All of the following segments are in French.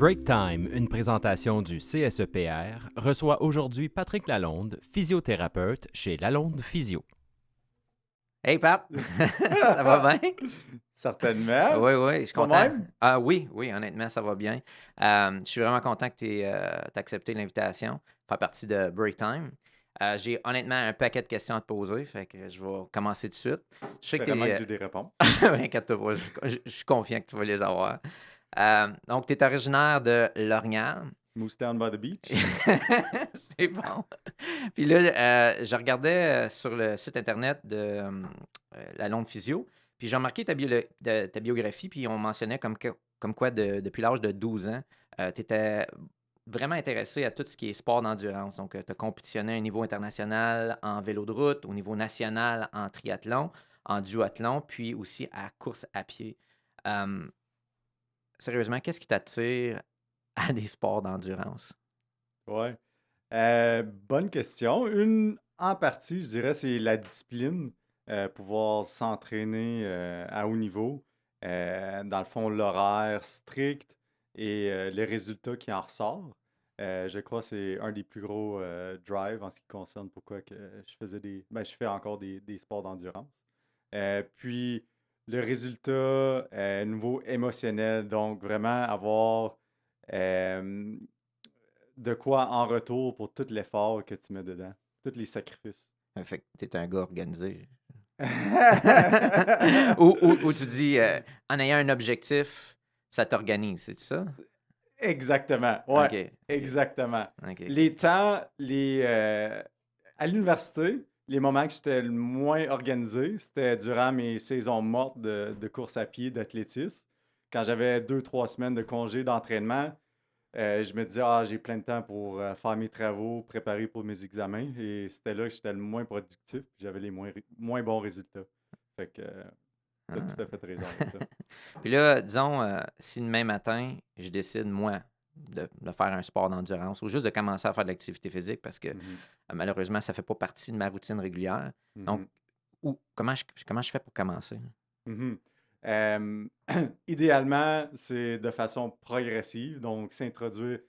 Break Time, une présentation du CSEPR, reçoit aujourd'hui Patrick Lalonde, physiothérapeute chez Lalonde Physio. Hey Pat, ça va bien? Certainement. Oui, oui, je suis content. Toi-même? Ah oui, oui, honnêtement, ça va bien. Je suis vraiment content que tu aies accepté l'invitation, faire partie de Break Time. J'ai honnêtement un paquet de questions à te poser, fait que je vais commencer tout de suite. Je sais que tu Vraiment que es. j'ai des réponses. Inquiète-toi pas, je suis confiant que tu vas les avoir. Donc, tu es originaire de L'Orignal. Moose Town by the beach. C'est bon. Puis là, je regardais sur le site internet de la Londe Physio, puis j'ai remarqué ta biographie, puis on mentionnait comme quoi depuis l'âge de 12 ans, tu étais vraiment intéressé à tout ce qui est sport d'endurance. Donc, tu as compétitionné à un niveau international en vélo de route, au niveau national en triathlon, en duathlon, puis aussi à course à pied. Euh, Sérieusement, qu'est-ce qui t'attire à des sports d'endurance? Ouais. Bonne question. Une en partie, je dirais, c'est la discipline. Pouvoir s'entraîner à haut niveau. Dans le fond, l'horaire strict et les résultats qui en ressortent. Je crois que c'est un des plus gros drives en ce qui concerne pourquoi que je faisais je fais encore des sports d'endurance. Puis le résultat, niveau émotionnel, donc vraiment avoir euh, de quoi en retour pour tout l'effort que tu mets dedans, tous les sacrifices. Fait que tu es un gars organisé. Exactement. Ou tu dis, en ayant un objectif, ça t'organise, c'est ça? Ouais, OK. OK. exactement. OK. Les temps, à l'université, les moments que j'étais le moins organisé, c'était durant mes saisons mortes de course à pied, d'athlétisme. Quand j'avais 2, 3 semaines de congé d'entraînement, je me disais, ah, j'ai plein de temps pour faire mes travaux, préparer pour mes examens. Et c'était là que j'étais le moins productif, puis j'avais les moins bons résultats. Fait que t'as Ah. tout à fait raison avec ça. Puis là, disons, si demain matin, je décide, moi, de faire un sport d'endurance ou juste de commencer à faire de l'activité physique parce que Mhm, malheureusement, ça ne fait pas partie de ma routine régulière. Donc, mhm, comment je fais pour commencer? mhm. Euh, idéalement, c'est de façon progressive, donc s'introduire.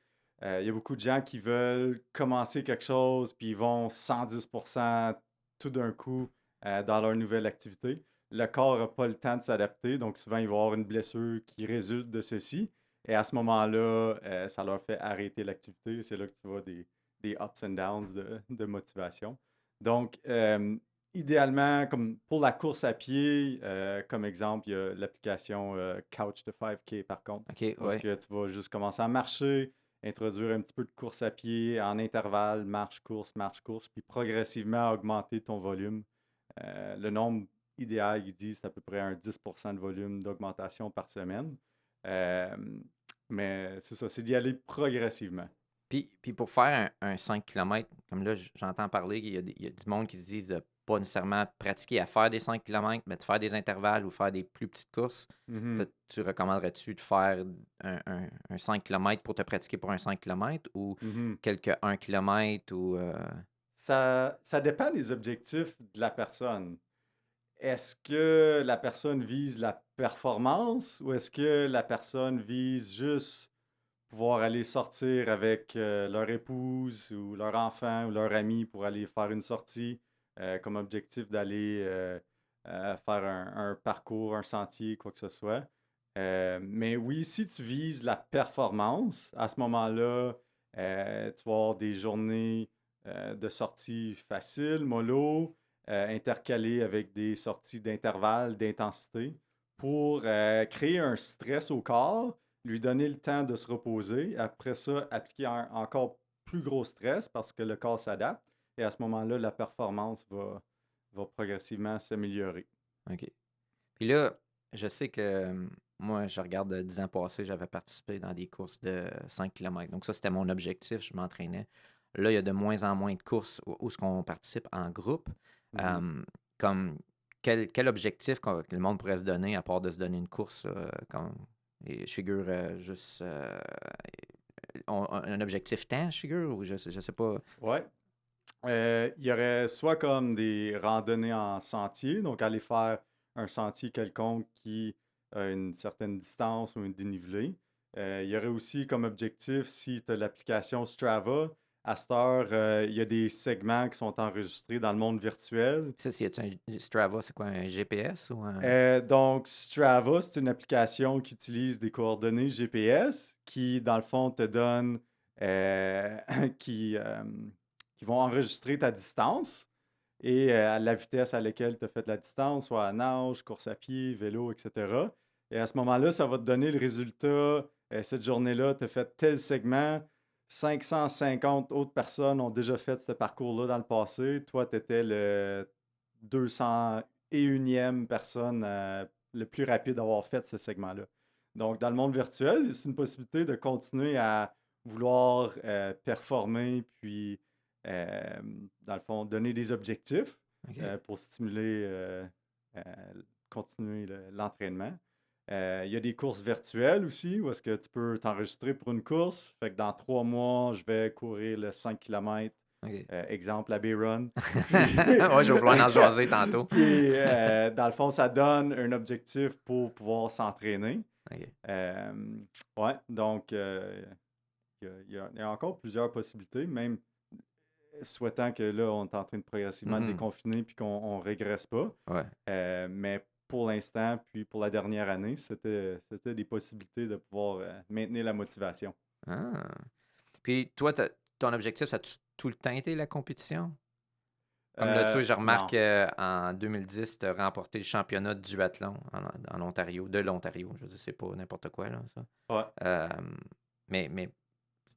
Il y a beaucoup de gens qui veulent commencer quelque chose, puis ils vont 110% tout d'un coup dans leur nouvelle activité. Le corps n'a pas le temps de s'adapter, donc souvent il va y avoir une blessure qui résulte de ceci. Et à ce moment-là, ça leur fait arrêter l'activité. C'est là que tu vois des ups and downs de motivation. Donc, idéalement, comme pour la course à pied, comme exemple, il y a l'application Couch to 5K par contre, OK, où est-ce ouais. que tu vas juste commencer à marcher, introduire un petit peu de course à pied en intervalle, marche, course, puis progressivement augmenter ton volume. Le nombre idéal, il dit, c'est à peu près un 10% de volume d'augmentation par semaine. Euh, mais c'est ça, c'est d'y aller progressivement. Puis pour faire un 5 km, comme là, j'entends parler, il y a du monde qui se disent de pas nécessairement pratiquer à faire des 5 km, mais de faire des intervalles ou faire des plus petites courses. Mhm, Tu recommanderais-tu de faire un 5 km pour te pratiquer pour un 5 km ou mhm. quelques 1 km ou... Ça dépend des objectifs de la personne. Est-ce que la personne vise la performance ou est-ce que la personne vise juste pouvoir aller sortir avec leur épouse ou leur enfant ou leur ami pour aller faire une sortie comme objectif d'aller faire un parcours, un sentier, quoi que ce soit. Mais oui, si tu vises la performance, à ce moment-là, tu vas avoir des journées de sortie faciles, mollo, intercalées avec des sorties d'intervalle, d'intensité, pour créer un stress au corps, lui donner le temps de se reposer. Après ça, appliquer un encore plus gros stress parce que le corps s'adapte. Et à ce moment-là, la performance va progressivement s'améliorer. OK. Puis là, je sais que moi, je regarde 10 ans passés, j'avais participé dans des courses de 5 km. Donc ça, c'était mon objectif, je m'entraînais. Là, il y a de moins en moins de courses où ce qu'on participe en groupe. Mhm. Euh, comme quel objectif que le monde pourrait se donner, à part de se donner une course, et je figure juste un objectif temps, je figure, ou je sais pas. Ouais. Il y aurait soit comme des randonnées en sentier, donc aller faire un sentier quelconque qui a une certaine distance ou un dénivelé. Il y aurait aussi comme objectif, si tu as l'application Strava, à cette heure, il y a des segments qui sont enregistrés dans le monde virtuel. Ça, c'est un Strava, c'est quoi, un GPS ou un... Donc, Strava, c'est une application qui utilise des coordonnées GPS qui, dans le fond, te donne, euh, qui, euh, qui vont enregistrer ta distance et à la vitesse à laquelle tu as fait la distance, soit à nage, course à pied, vélo, etc. Et à ce moment-là, ça va te donner le résultat. Cette journée-là, tu as fait tel segment. 550 autres personnes ont déjà fait ce parcours-là dans le passé. Toi, tu étais le 201e personne le plus rapide à avoir fait ce segment-là. Donc, dans le monde virtuel, c'est une possibilité de continuer à vouloir performer, puis, euh, dans le fond, donner des objectifs OK. pour stimuler, euh, continuer l'entraînement. Il y a des courses virtuelles aussi, où est-ce que tu peux t'enregistrer pour une course. Fait que dans 3 mois, je vais courir le 5 km. OK. Exemple, la B-Run. Ouais, je vais vouloir en jaser tantôt. Puis, dans le fond, ça donne un objectif pour pouvoir s'entraîner. OK. Ouais, donc, il y a encore plusieurs possibilités, même souhaitant que là, on est en train de progressivement Mhm. déconfiner puis qu'on ne régresse pas. Ouais. Mais pour l'instant, puis pour la dernière année, c'était des possibilités de pouvoir maintenir la motivation. Ah. Puis toi, ton objectif, ça a tout le temps été la compétition? Comme là, tu sais, je remarque Non. en 2010, tu as remporté le championnat du duathlon en Ontario, de l'Ontario. Je veux dire, c'est pas n'importe quoi, là, ça. Ouais. Mais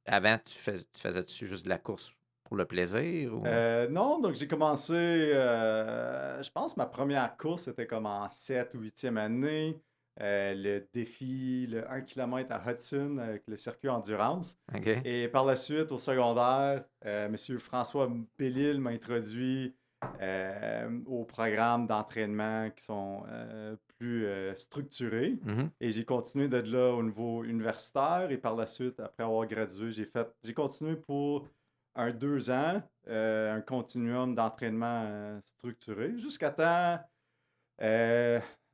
avant, tu faisais-tu juste de la course pour le plaisir? Ou... Non, donc j'ai commencé, je pense que ma première course, c'était comme en 7 ou 8e année. Le défi, le 1 km à Hudson avec le circuit endurance. OK. Et par la suite, au secondaire, M. François Bellil m'a introduit aux programmes d'entraînement qui sont plus structurés. Mhm. Et j'ai continué de là au niveau universitaire. Et par la suite, après avoir gradué, j'ai continué pour 2 ans, un continuum d'entraînement structuré, jusqu'à temps,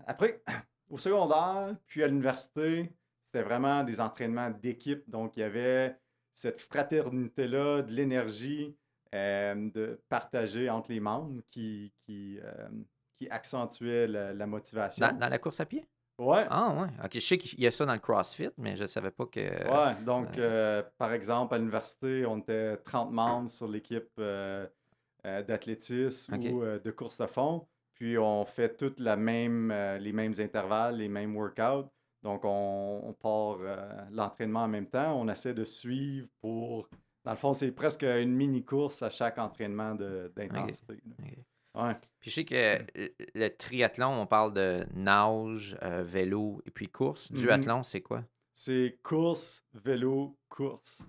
après, au secondaire, puis à l'université, c'était vraiment des entraînements d'équipe. Donc, il y avait cette fraternité-là, de l'énergie de partager entre les membres qui accentuait la motivation. Dans la course à pied? Ouais, Ah, ouais. OK, je sais qu'il y a ça dans le CrossFit, mais je ne savais pas que... ouais. Donc, par exemple, à l'université, on était 30 membres sur l'équipe d'athlétisme OK. ou de course de fond. Puis on fait toutes les mêmes intervalles, les mêmes workouts. Donc on part l'entraînement en même temps. On essaie de suivre pour... Dans le fond, c'est presque une mini-course à chaque entraînement d'intensité. OK. Ouais. Puis je sais que le triathlon, on parle de nage, vélo et puis course. Mhm. Duathlon, c'est quoi? C'est course, vélo, course.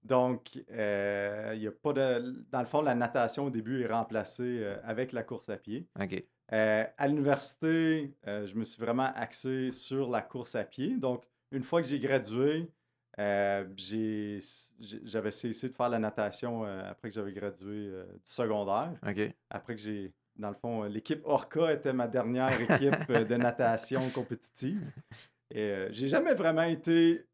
Donc, il y a pas de... Dans le fond, la natation au début est remplacée avec la course à pied. OK. À l'université, je me suis vraiment axé sur la course à pied. Donc, une fois que j'ai gradué, j'avais cessé de faire la natation après que j'avais gradué du secondaire. OK. Après que dans le fond, l'équipe Orca était ma dernière équipe de natation compétitive. Et j'ai jamais vraiment été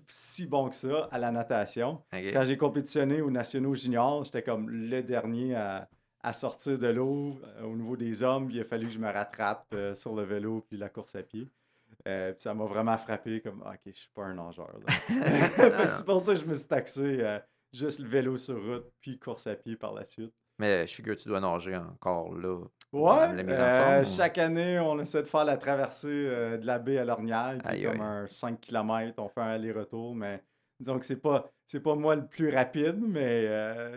si bon que ça à la natation. OK. Quand j'ai compétitionné aux nationaux juniors, j'étais comme le dernier à sortir de l'eau. Au niveau des hommes, il a fallu que je me rattrape sur le vélo puis la course à pied. Puis ça m'a vraiment frappé comme OK, je suis pas un nageur. C'est pour ça que je me suis taxé juste le vélo sur route puis course à pied par la suite. Mais je suis que tu dois nager encore là. Ouais, La mise en forme. Ou... chaque année, on essaie de faire la traversée de la baie à Lornière, qui est Aïe, comme aïe. un 5 km. On fait un aller-retour, mais disons que c'est pas moi le plus rapide, mais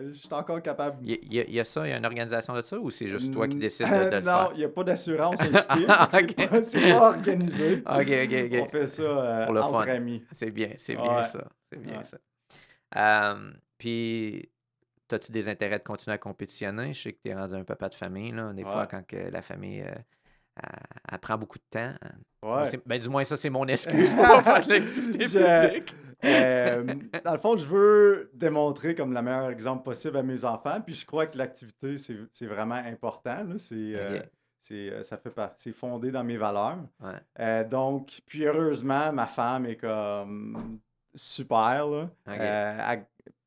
je suis encore capable. Il y a ça, il y a une organisation de ça ou c'est juste toi qui décides de le Non, faire? il n'y a pas d'assurance impliquée, donc c'est pas organisé. OK. On fait ça Pour le entre fun. amis. C'est bien ça. C'est bien Ouais. ça. Puis, as-tu des intérêts de continuer à compétitionner? Je sais que tu es rendu un papa de famille, là. Des fois, Ouais. quand que la famille elle prend beaucoup de temps. Ouais. Ben, du moins, ça, c'est mon excuse pour pas faire de l'activité physique. Dans le fond, je veux démontrer comme le meilleur exemple possible à mes enfants. Puis je crois que l'activité, c'est vraiment important. Là. OK. c'est fondé dans mes valeurs. Ouais. Donc, puis heureusement, ma femme est comme super, là. OK.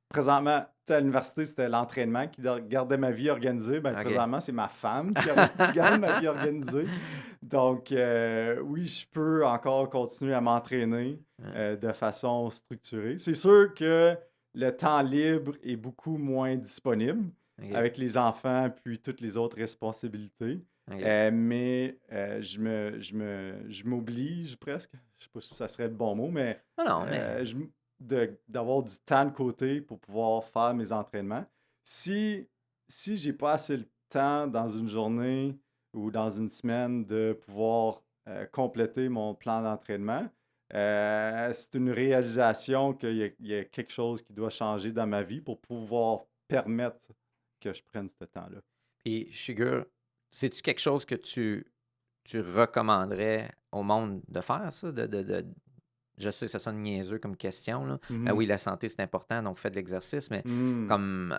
Présentement, tu sais, à l'université, c'était l'entraînement qui gardait ma vie organisée. Ben, OK. présentement, c'est ma femme qui garde ma vie organisée. Donc, oui, je peux encore continuer à m'entraîner Ouais. de façon structurée. C'est sûr que le temps libre est beaucoup moins disponible OK. avec les enfants puis toutes les autres responsabilités. OK. Mais je m'oblige presque. Je sais pas si ça serait le bon mot, mais Ah non, mais... d'avoir du temps de côté pour pouvoir faire mes entraînements. Si j'ai pas assez le temps dans une journée ou dans une semaine de pouvoir compléter mon plan d'entraînement, c'est une réalisation qu'il y a quelque chose qui doit changer dans ma vie pour pouvoir permettre que je prenne ce temps-là. Puis, Sugar, c'est-tu quelque chose que tu recommanderais au monde de faire, ça? Je sais que ça sonne niaiseux comme question, là. Ben oui, la santé, c'est important, donc faites de l'exercice, mais comme,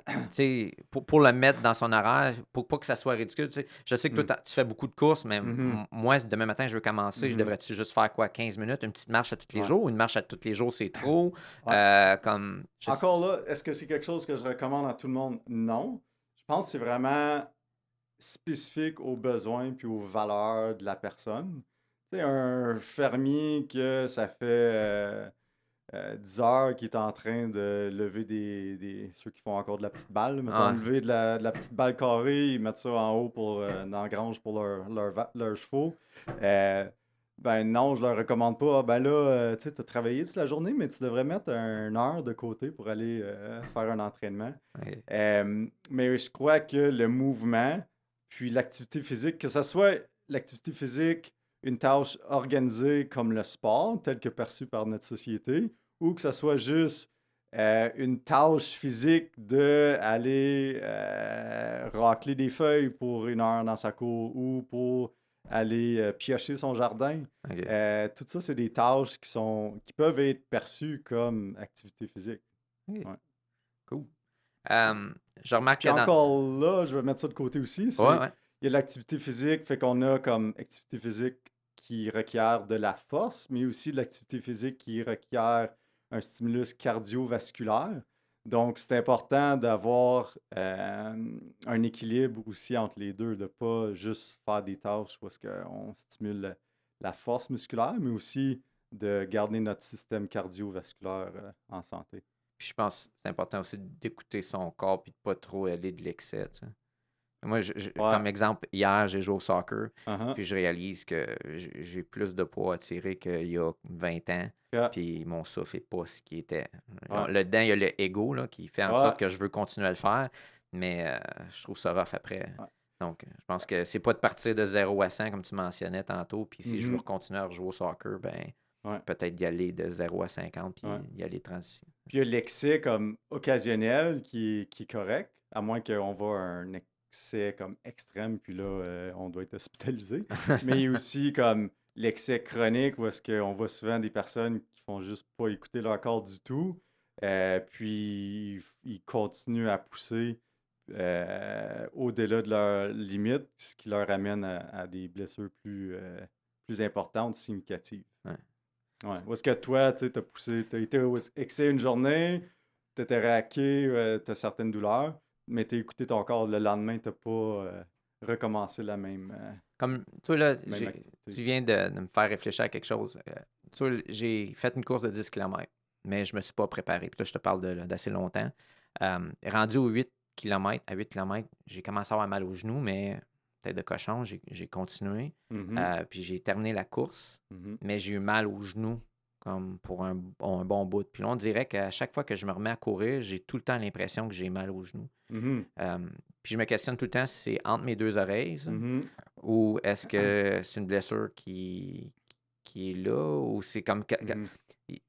tu sais, pour le mettre dans son horaire, pour pas que ça soit ridicule, tu sais. Je sais que toi, tu fais beaucoup de courses, mais moi, demain matin, je veux commencer. Je devrais-tu juste faire quoi, 15 minutes, une petite marche à tous les Ouais. jours? Une marche à tous les jours, c'est trop? Ouais. Comme, Encore là, est-ce que c'est quelque chose que je recommande à tout le monde? Non. Je pense que c'est vraiment spécifique aux besoins puis aux valeurs de la personne. Tu sais, un fermier que ça fait 10 heures qu'il est en train de lever ceux qui font encore de la petite balle, mettons, Ouais. lever de la petite balle carrée, ils mettent ça en haut dans la grange pour leurs chevaux. Ben non, je leur recommande pas. Ah, ben là, tu sais, as travaillé toute la journée, mais tu devrais mettre une heure de côté pour aller faire un entraînement. OK. Mais je crois que le mouvement, puis l'activité physique, que ce soit l'activité physique, une tâche organisée comme le sport, tel que perçu par notre société, ou que ce soit juste une tâche physique d'aller racler des feuilles pour une heure dans sa cour ou pour aller piocher son jardin. OK. Tout ça, c'est des tâches qui peuvent être perçues comme activité physique. OK. Ouais. Cool. Je remarque Puis que dans... encore là, je vais mettre ça de côté aussi, Ouais, ouais. il y a l'activité physique, fait qu'on a comme activité physique qui requiert de la force, mais aussi de l'activité physique qui requiert un stimulus cardiovasculaire. Donc, c'est important d'avoir un équilibre aussi entre les deux, de ne pas juste faire des tâches où est-ce qu'on stimule la force musculaire, mais aussi de garder notre système cardiovasculaire en santé. Puis je pense que c'est important aussi d'écouter son corps puis de pas trop aller de l'excès, tu sais. Moi, comme Ouais. exemple, hier, j'ai joué au soccer, Uh-huh. puis je réalise que j'ai plus de poids à tirer qu'il y a 20 ans, Yeah. puis mon souffle n'est pas ce qui était. Ouais. Là-dedans, il y a le ego là, qui fait en Ouais. sorte que je veux continuer à le faire, mais je trouve ça rough après. Ouais. Donc, je pense que c'est pas de partir de 0 à 100 comme tu mentionnais tantôt, puis si je veux Mhm. continuer à rejouer au soccer, ben Ouais. peut-être d'y aller de 0 à 50, puis Ouais. d'y aller transition. Puis il y a l'excès comme occasionnel qui est correct, à moins qu'on voit un excès comme extrême, puis là, on doit être hospitalisé. Mais il y a aussi comme l'excès chronique, où est-ce qu'on voit souvent des personnes qui font juste pas écouter leur corps du tout, puis ils continuent à pousser au-delà de leurs limites, ce qui leur amène à des blessures plus importantes, significatives. Ouais. Ouais. Ou est-ce que toi, tu as poussé, tu as été au excès une journée, tu étais raqué, tu as certaines douleurs, mais tu as écouté ton corps le lendemain, tu n'as pas recommencé la même Comme, toi, là, activité. tu viens de me faire réfléchir à quelque chose. Tu vois, j'ai fait une course de 10 km, mais je me suis pas préparé. Puis là, je te parle d'assez longtemps. Rendu aux 8 km, à 8 km, j'ai commencé à avoir mal aux genoux, mais tête de cochon, j'ai continué. Mhm. Puis j'ai terminé la course, Mhm. mais j'ai eu mal aux genoux comme pour un bon bout. Puis là, on dirait qu'à chaque fois que je me remets à courir, j'ai tout le temps l'impression que j'ai mal aux genoux. Mhm. Puis je me questionne tout le temps si c'est entre mes deux oreilles, ça, Mhm. ou est-ce que c'est une blessure qui est là, ou c'est comme... Mhm.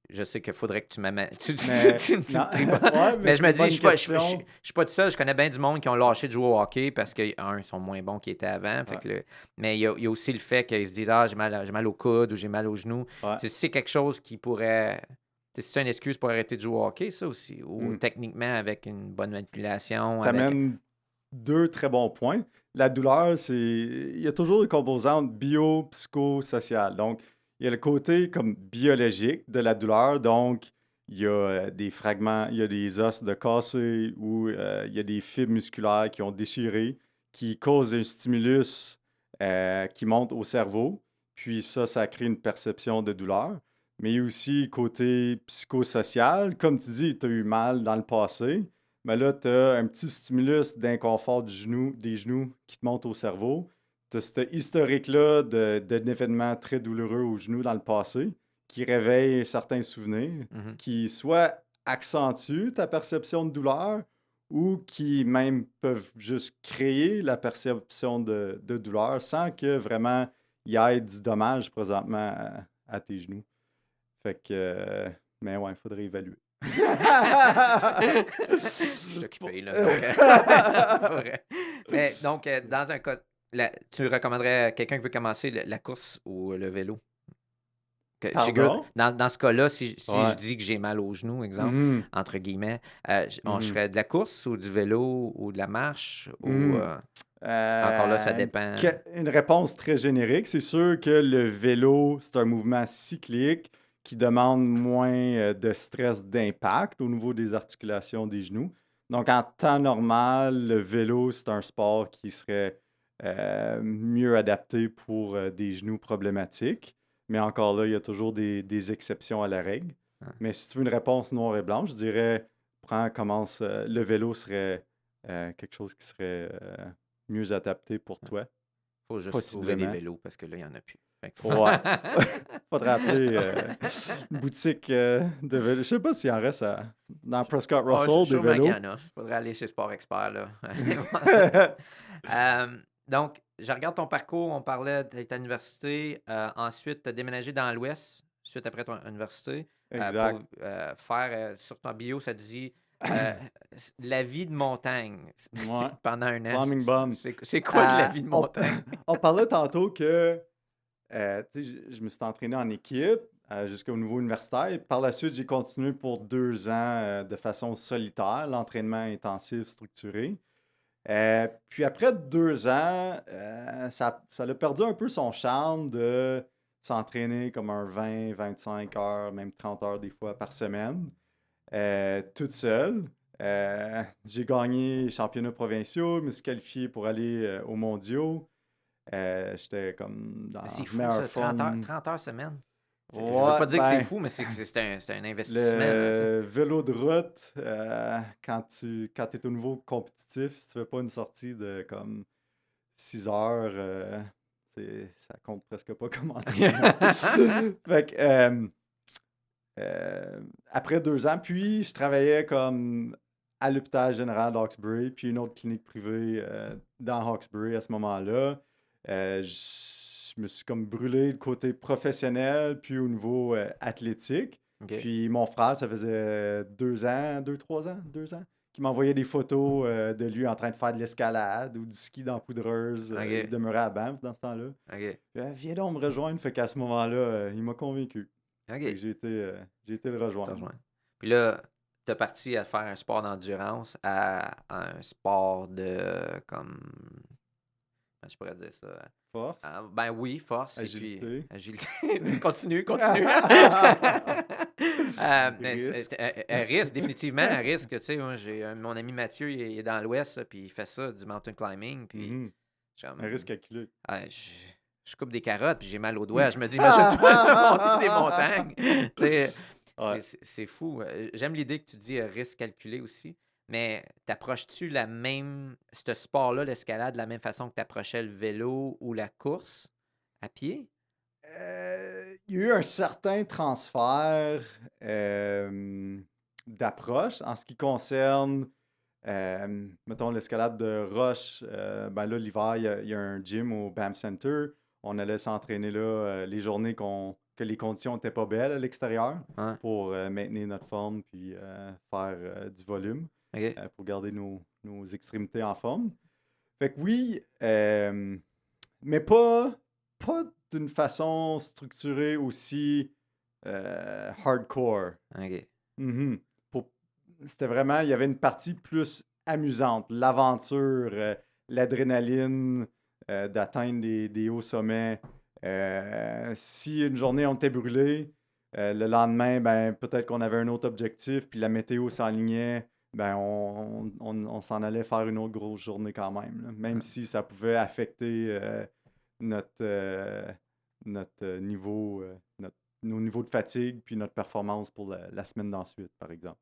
Je sais qu'il faudrait que tu m'amènes... Tu Mais me non, pries pas. ouais, mais Mais je c'est me une dis, bonne je suis question. pas tout seul. Je connais bien du monde qui ont lâché de jouer au hockey parce que, ils sont moins bons qu'ils étaient avant. Fait Ouais. que mais il y a aussi le fait qu'ils se disent, ah, j'ai mal au coude ou j'ai mal aux genoux. Ouais. Si c'est quelque chose qui pourrait... C'est une excuse pour arrêter de jouer au hockey, ça aussi? Ou Mm. techniquement, avec une bonne manipulation, avec... T'amènes deux très bons points. La douleur, il y a toujours une composante bio-psychosociale. Donc, il y a le côté comme biologique de la douleur. Donc, il y a des fragments, il y a des os de cassés ou il y a des fibres musculaires qui ont déchiré, qui causent un stimulus qui monte au cerveau. Puis ça crée une perception de douleur. Mais il y a aussi côté psychosocial. Comme tu dis, tu as eu mal dans le passé. Mais là, tu as un petit stimulus d'inconfort des genoux qui te monte au cerveau. Tu as ce historique-là d'un événement très douloureux au genou dans le passé qui réveille certains souvenirs, Mhm. qui soit accentuent ta perception de douleur ou qui même peuvent juste créer la perception de douleur sans que vraiment il y ait du dommage présentement à tes genoux. Fait que, mais ouais, il faudrait évaluer. Je suis occupé, là. Donc, c'est pas vrai. Mais donc, dans un cas, tu recommanderais à quelqu'un qui veut commencer la course ou le vélo? Pardon? Dans ce cas-là, si je Ouais. dis que j'ai mal aux genoux, exemple, Mhm. entre guillemets, je Mhm. ferais de la course ou du vélo ou de la marche ou Mhm. encore là, ça dépend. Une réponse très générique. C'est sûr que le vélo, c'est un mouvement cyclique qui demande moins de stress d'impact au niveau des articulations des genoux. Donc, en temps normal, le vélo, c'est un sport qui serait mieux adapté pour des genoux problématiques. Mais encore là, il y a toujours des exceptions à la règle. Ah. Mais si tu veux une réponse noire et blanche, je dirais, commence. Le vélo serait quelque chose qui serait mieux adapté pour toi, Faut juste trouver des possiblement. vélos parce que là, il n'y en a plus. Fait que Ouais. Faudrait appeler une boutique de vélos. Je sais pas s'il en reste dans Prescott Ah, Russell des sûrement qu'il y vélos. en a. Il faudrait aller chez Sport Expert, là. Donc, je regarde ton parcours. On parlait d'être à l'université. Ensuite, tu as déménagé dans l'Ouest, suite après ton université, Exact. pour faire, sur ton bio, ça te dit la vie de montagne Ouais. pendant un an. Climbing bum. C'est quoi de la vie de On, montagne? on parlait tantôt que tu sais, je me suis entraîné en équipe jusqu'au niveau universitaire. Et par la suite, j'ai continué pour 2 ans de façon solitaire, l'entraînement intensif structuré. Puis après 2 ans, ça a perdu un peu son charme de s'entraîner comme un 20, 25 heures, même 30 heures des fois par semaine, toute seule. J'ai gagné les championnats provinciaux, je me suis qualifié pour aller aux mondiaux. J'étais comme dans C'est la fou, meilleure ça, 30 heures, forme. 30 heures semaine. Je veux Ouais, pas dire que c'est ben, fou, mais c'est un investissement, là, tu sais. le vélo de route, quand tu es au niveau compétitif, si tu fais pas une sortie de comme 6 heures, ça compte presque pas comme entraînement. Fait que, après 2 ans, puis je travaillais comme à l'hôpital général d'Hawkesbury, puis une autre clinique privée dans Hawkesbury à ce moment-là. Je me suis comme brûlé le côté professionnel, puis au niveau athlétique. OK. Puis mon frère, ça faisait 2 ans, 3 ans, 2 ans, qui m'envoyait des photos de lui en train de faire de l'escalade ou du ski dans la poudreuse. OK. Il demeurait à Banff dans ce temps-là. OK. Viens donc me rejoindre. Fait qu'à ce moment-là, il m'a convaincu. Fait que OK. j'ai été le Te rejoindre. rejoins. Puis là, tu es parti à faire un sport d'endurance à un sport de comme. Comment je pourrais dire ça? Force, Ben oui, force et puis agilité, agilité. Continue. Mais risque. un risque, définitivement un risque. Tu sais, moi, j'ai mon ami Mathieu, il est dans l'Ouest, là, puis il fait ça, du mountain climbing. Puis Mhm. je suis comme, Un risque calculé. je coupe des carottes, puis j'ai mal aux doigts. Je me dis, imagine-toi monter des montagnes. Tu sais, Ouais. c'est fou. J'aime l'idée que tu dis risque calculé aussi. Mais t'approches-tu ce sport-là, l'escalade, de la même façon que t'approchais le vélo ou la course à pied? Il y a eu un certain transfert d'approche en ce qui concerne, mettons, l'escalade de roche. Ben là, l'hiver, il y a un gym au BAM Center. On allait s'entraîner là les journées que les conditions n'étaient pas belles à l'extérieur Hein? pour maintenir notre forme puis faire du volume OK. pour garder nos extrémités en forme. Fait que oui, mais pas d'une façon structurée aussi hardcore. OK. Mhm. Pour- C'était vraiment, il y avait une partie plus amusante. L'aventure, l'adrénaline, d'atteindre des hauts sommets. Si une journée on était brûlé, le lendemain, ben, peut-être qu'on avait un autre objectif, puis la météo s'enlignait, ben, on s'en allait faire une autre grosse journée quand même, là. Même si ça pouvait affecter notre niveau, nos niveaux de fatigue, puis notre performance pour la semaine d'ensuite, par exemple.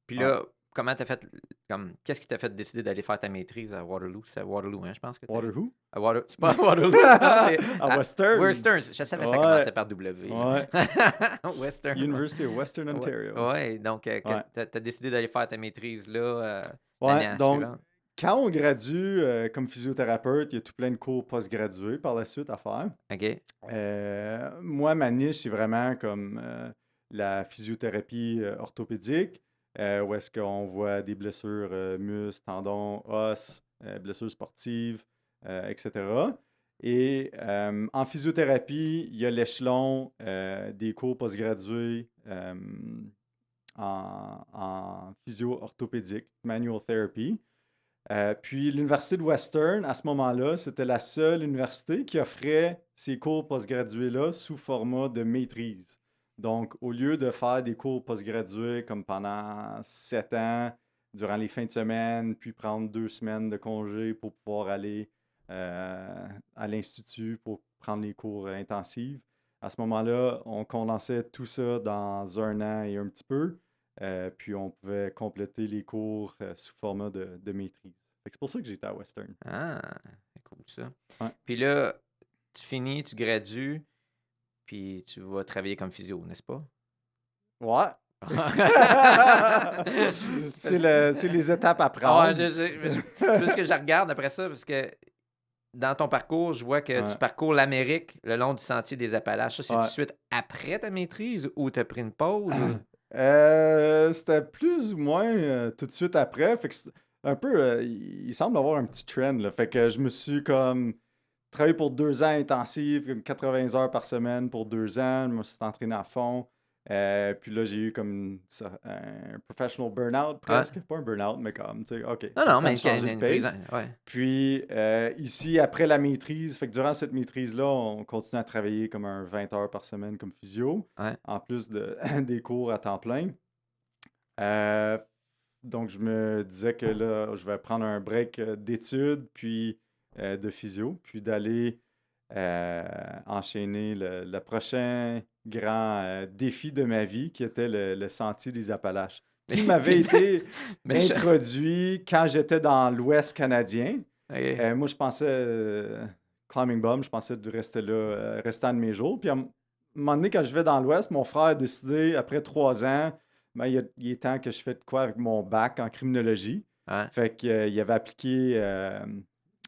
Puis Ouais. là, comment t'as fait, qu'est-ce qui t'a fait décider d'aller faire ta maîtrise à Waterloo? C'est à Waterloo, hein, je pense que Waterloo? C'est pas à Waterloo, non, c'est À Western. Western. Je savais que ça Ouais. commençait par W. là. Ouais. Western. University of Western Ontario. Ouais, donc Ouais. t'as décidé d'aller faire ta maîtrise là Ouais, l'année donc, suivante. quand on gradue comme physiothérapeute, il y a tout plein de cours postgradués par la suite à faire. OK. Moi, ma niche, c'est vraiment comme la physiothérapie orthopédique, où est-ce qu'on voit des blessures muscles, tendons, os, blessures sportives, etc. Et en physiothérapie, il y a l'échelon des cours postgradués en physio-orthopédique, manual therapy. Puis l'Université de Western, à ce moment-là, c'était la seule université qui offrait ces cours postgradués-là sous format de maîtrise. Donc, au lieu de faire des cours postgradués comme pendant 7 ans, durant les fins de semaine, puis prendre 2 semaines de congé pour pouvoir aller à l'Institut pour prendre les cours intensifs, à ce moment-là, on condensait tout ça dans 1 an et un petit peu. Puis on pouvait compléter les cours sous format de maîtrise. Fait que c'est pour ça que j'étais à Western. Ah, c'est cool ça. Ouais. Puis là, tu finis, tu gradues, puis tu vas travailler comme physio, n'est-ce pas? Ouais. C'est les étapes à Ah, prendre. je sais, mais c'est juste que je regarde après ça, parce que dans ton parcours, je vois que tu Ouais. parcours l'Amérique le long du sentier des Appalaches. Ça, c'est tout de Ouais. suite après ta maîtrise ou tu as pris une pause? C'était plus ou moins tout de suite après. Fait que un peu, il semble avoir un petit trend, là. Fait que je me suis comme travaillé pour 2 ans intensifs, comme 80 heures par semaine pour 2 ans. Je me suis entraîné à fond. Puis là, j'ai eu comme un professional burn-out presque. Pas un burn-out, mais comme, tu sais, OK. Non, c'est non, le temps mais de changer de une prise. pace. Ouais. Puis ici, après la maîtrise, fait que durant cette maîtrise-là, on continue à travailler comme un 20 heures par semaine comme physio, Ouais. en plus des cours à temps plein. Donc, je me disais que là, je vais prendre un break d'études, puis de physio, puis d'aller enchaîner le prochain grand défi de ma vie, qui était le Sentier des Appalaches, qui m'avait été Mais je- introduit quand j'étais dans l'Ouest canadien. OK. Moi, je pensais, climbing bum, je pensais de rester là, restant de mes jours. Puis à un moment donné, quand je vais dans l'Ouest, mon frère a décidé, après 3 ans, ben, il est temps que je fasse de quoi avec mon bac en criminologie. Ouais. Fait qu'il avait appliqué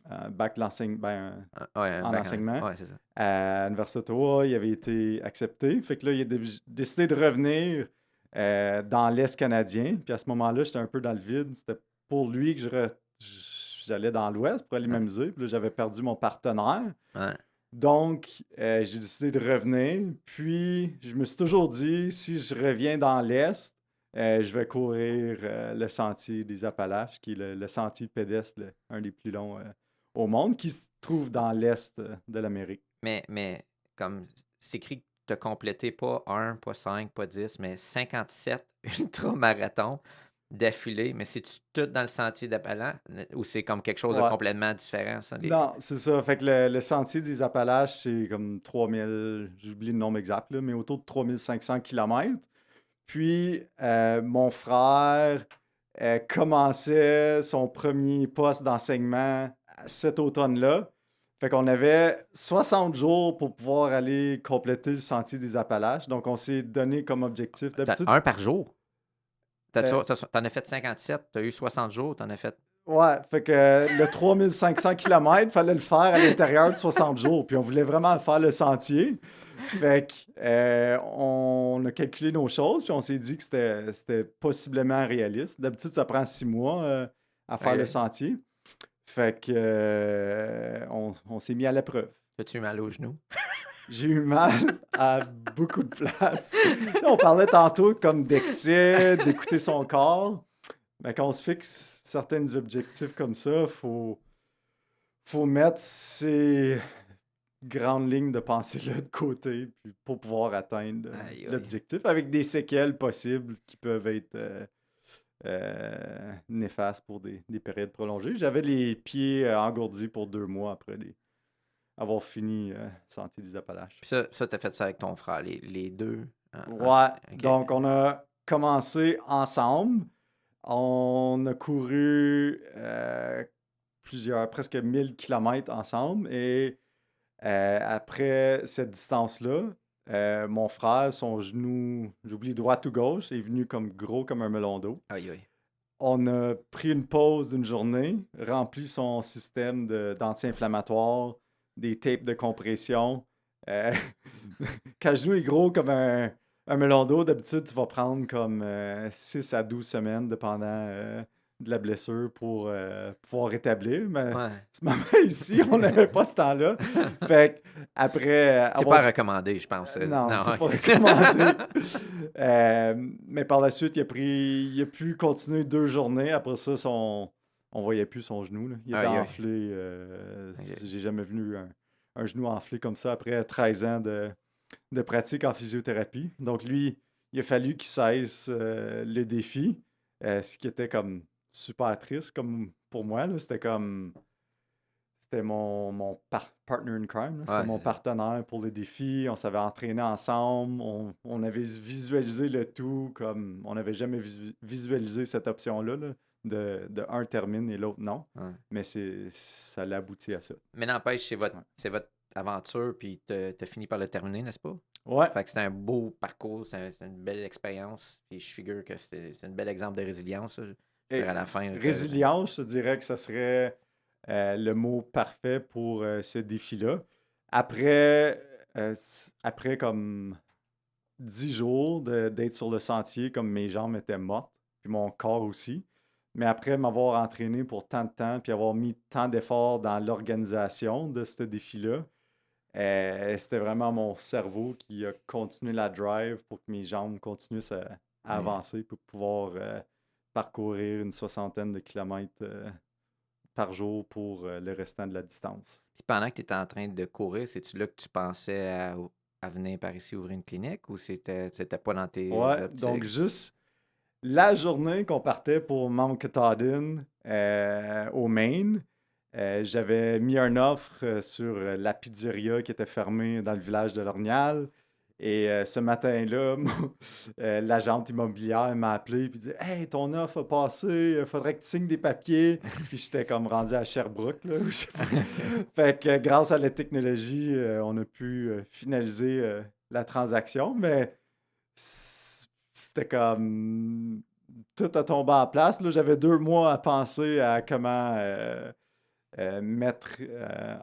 un bac Ouais, en enseignement Ouais, c'est ça. à l'Université d'Ottawa. Il avait été accepté. Fait que là, il a décidé de revenir dans l'Est canadien. Puis à ce moment-là, j'étais un peu dans le vide. C'était pour lui que j'allais dans l'Ouest pour aller m'amuser. Puis là, j'avais perdu mon partenaire. Ouais. Donc, j'ai décidé de revenir. Puis, je me suis toujours dit, si je reviens dans l'Est, je vais courir le sentier des Appalaches, qui est le sentier pédestre, un des plus longs au monde, qui se trouve dans l'Est de l'Amérique. Mais comme c'est écrit que tu as complété pas 1, pas 5, pas 10, mais 57 ultramarathons d'affilée. Mais c'est-tu tout dans le sentier d'Appalaches ou c'est comme quelque chose de Ouais. complètement différent, ça? Non, c'est ça. Fait que le sentier des Appalaches, c'est comme 3000, j'oublie le nombre exact, là, mais autour de 3500 km. Puis, mon frère commençait son premier poste d'enseignement cet automne-là. Fait qu'on avait 60 jours pour pouvoir aller compléter le sentier des Appalaches. Donc, on s'est donné comme objectif. D'habitude, Un par jour? T'en Euh, as fait 57, t'as eu 60 jours, t'en as fait... ouais, fait que le 3500 km, il fallait le faire à l'intérieur de 60 jours. Puis on voulait vraiment faire le sentier. Fait que on a calculé nos choses, puis on s'est dit que c'était possiblement réaliste. D'habitude, ça prend 6 mois à faire Ok. le sentier. Fait que on s'est mis à l'épreuve. As-tu eu mal aux genoux? J'ai eu mal à beaucoup de places. On parlait tantôt comme d'excès, d'écouter son corps. Ben, quand on se fixe certains objectifs comme ça, faut mettre ces grandes lignes de pensée-là de côté puis pour pouvoir atteindre Aïe, aïe. l'objectif avec des séquelles possibles qui peuvent être néfastes pour des périodes prolongées. J'avais les pieds engourdis pour 2 mois après avoir fini Sentier des Appalaches. Puis ça t'as fait ça avec ton frère, les deux. Ouais, Ok. donc on a commencé ensemble. On a couru presque 1000 kilomètres ensemble. Et après cette distance-là, mon frère, son genou, j'oublie droite ou gauche, est venu comme gros comme un melon d'eau. Aïe, aïe. On a pris une pause d'une journée, rempli son système d'anti-inflammatoire, des tapes de compression. Quand le genou est gros comme un melon d'eau, d'habitude, tu vas prendre comme 6 à 12 semaines, dépendant de la blessure, pour pouvoir rétablir. Mais Ouais. ce moment ici, on n'avait pas ce temps-là. Fait que après C'est pas recommandé, je pense. non, c'est ok. pas recommandé. Mais par la suite, il a pu continuer 2 journées. Après ça, on voyait plus son genou, là. Il était Aïe, aïe. enflé. Ok. J'ai jamais vu un genou enflé comme ça après 13 ans de pratique en physiothérapie. Donc lui, il a fallu qu'il cesse le défi, ce qui était comme super triste comme pour moi, là. C'était mon partner in crime, là. C'était Ouais, mon c'est ça. partenaire pour le défi. On s'avait entraîné ensemble. On avait visualisé le tout comme on n'avait jamais visualisé cette option-là, là, de un termine et l'autre non. Ouais. Mais ça l'a abouti à ça. Mais n'empêche, Ouais. c'est votre aventure, puis t'as fini par le terminer, n'est-ce pas? Ouais, Fait que c'est un beau parcours, c'est une belle expérience. Puis je figure que c'est un bel exemple de résilience, ça. Je veux et dire, à la fin, là, résilience, je dirais que ce serait le mot parfait pour ce défi-là. Après comme 10 jours d'être sur le sentier, comme mes jambes étaient mortes, puis mon corps aussi. Mais après m'avoir entraîné pour tant de temps, puis avoir mis tant d'efforts dans l'organisation de ce défi-là, c'était vraiment mon cerveau qui a continué la drive pour que mes jambes continuent à Ouais. avancer pour pouvoir parcourir une 60aine de kilomètres par jour pour le restant de la distance. Puis pendant que tu étais en train de courir, c'est-tu là que tu pensais à venir par ici ouvrir une clinique ou c'était pas dans tes Ouais, donc optiques? juste la journée qu'on partait pour Mount Katahdin au Maine, j'avais mis une offre sur la pizzeria qui était fermée dans le village de Lorgnal. Et ce matin-là, l'agente immobilière m'a appelé et dit Hey, ton offre a passé, il faudrait que tu signes des papiers. Puis j'étais comme rendu à Sherbrooke, là. Je sais pas. Fait que grâce à la technologie, on a pu finaliser la transaction, mais c'était comme tout a tombé en place, là. J'avais 2 mois à penser à comment mettre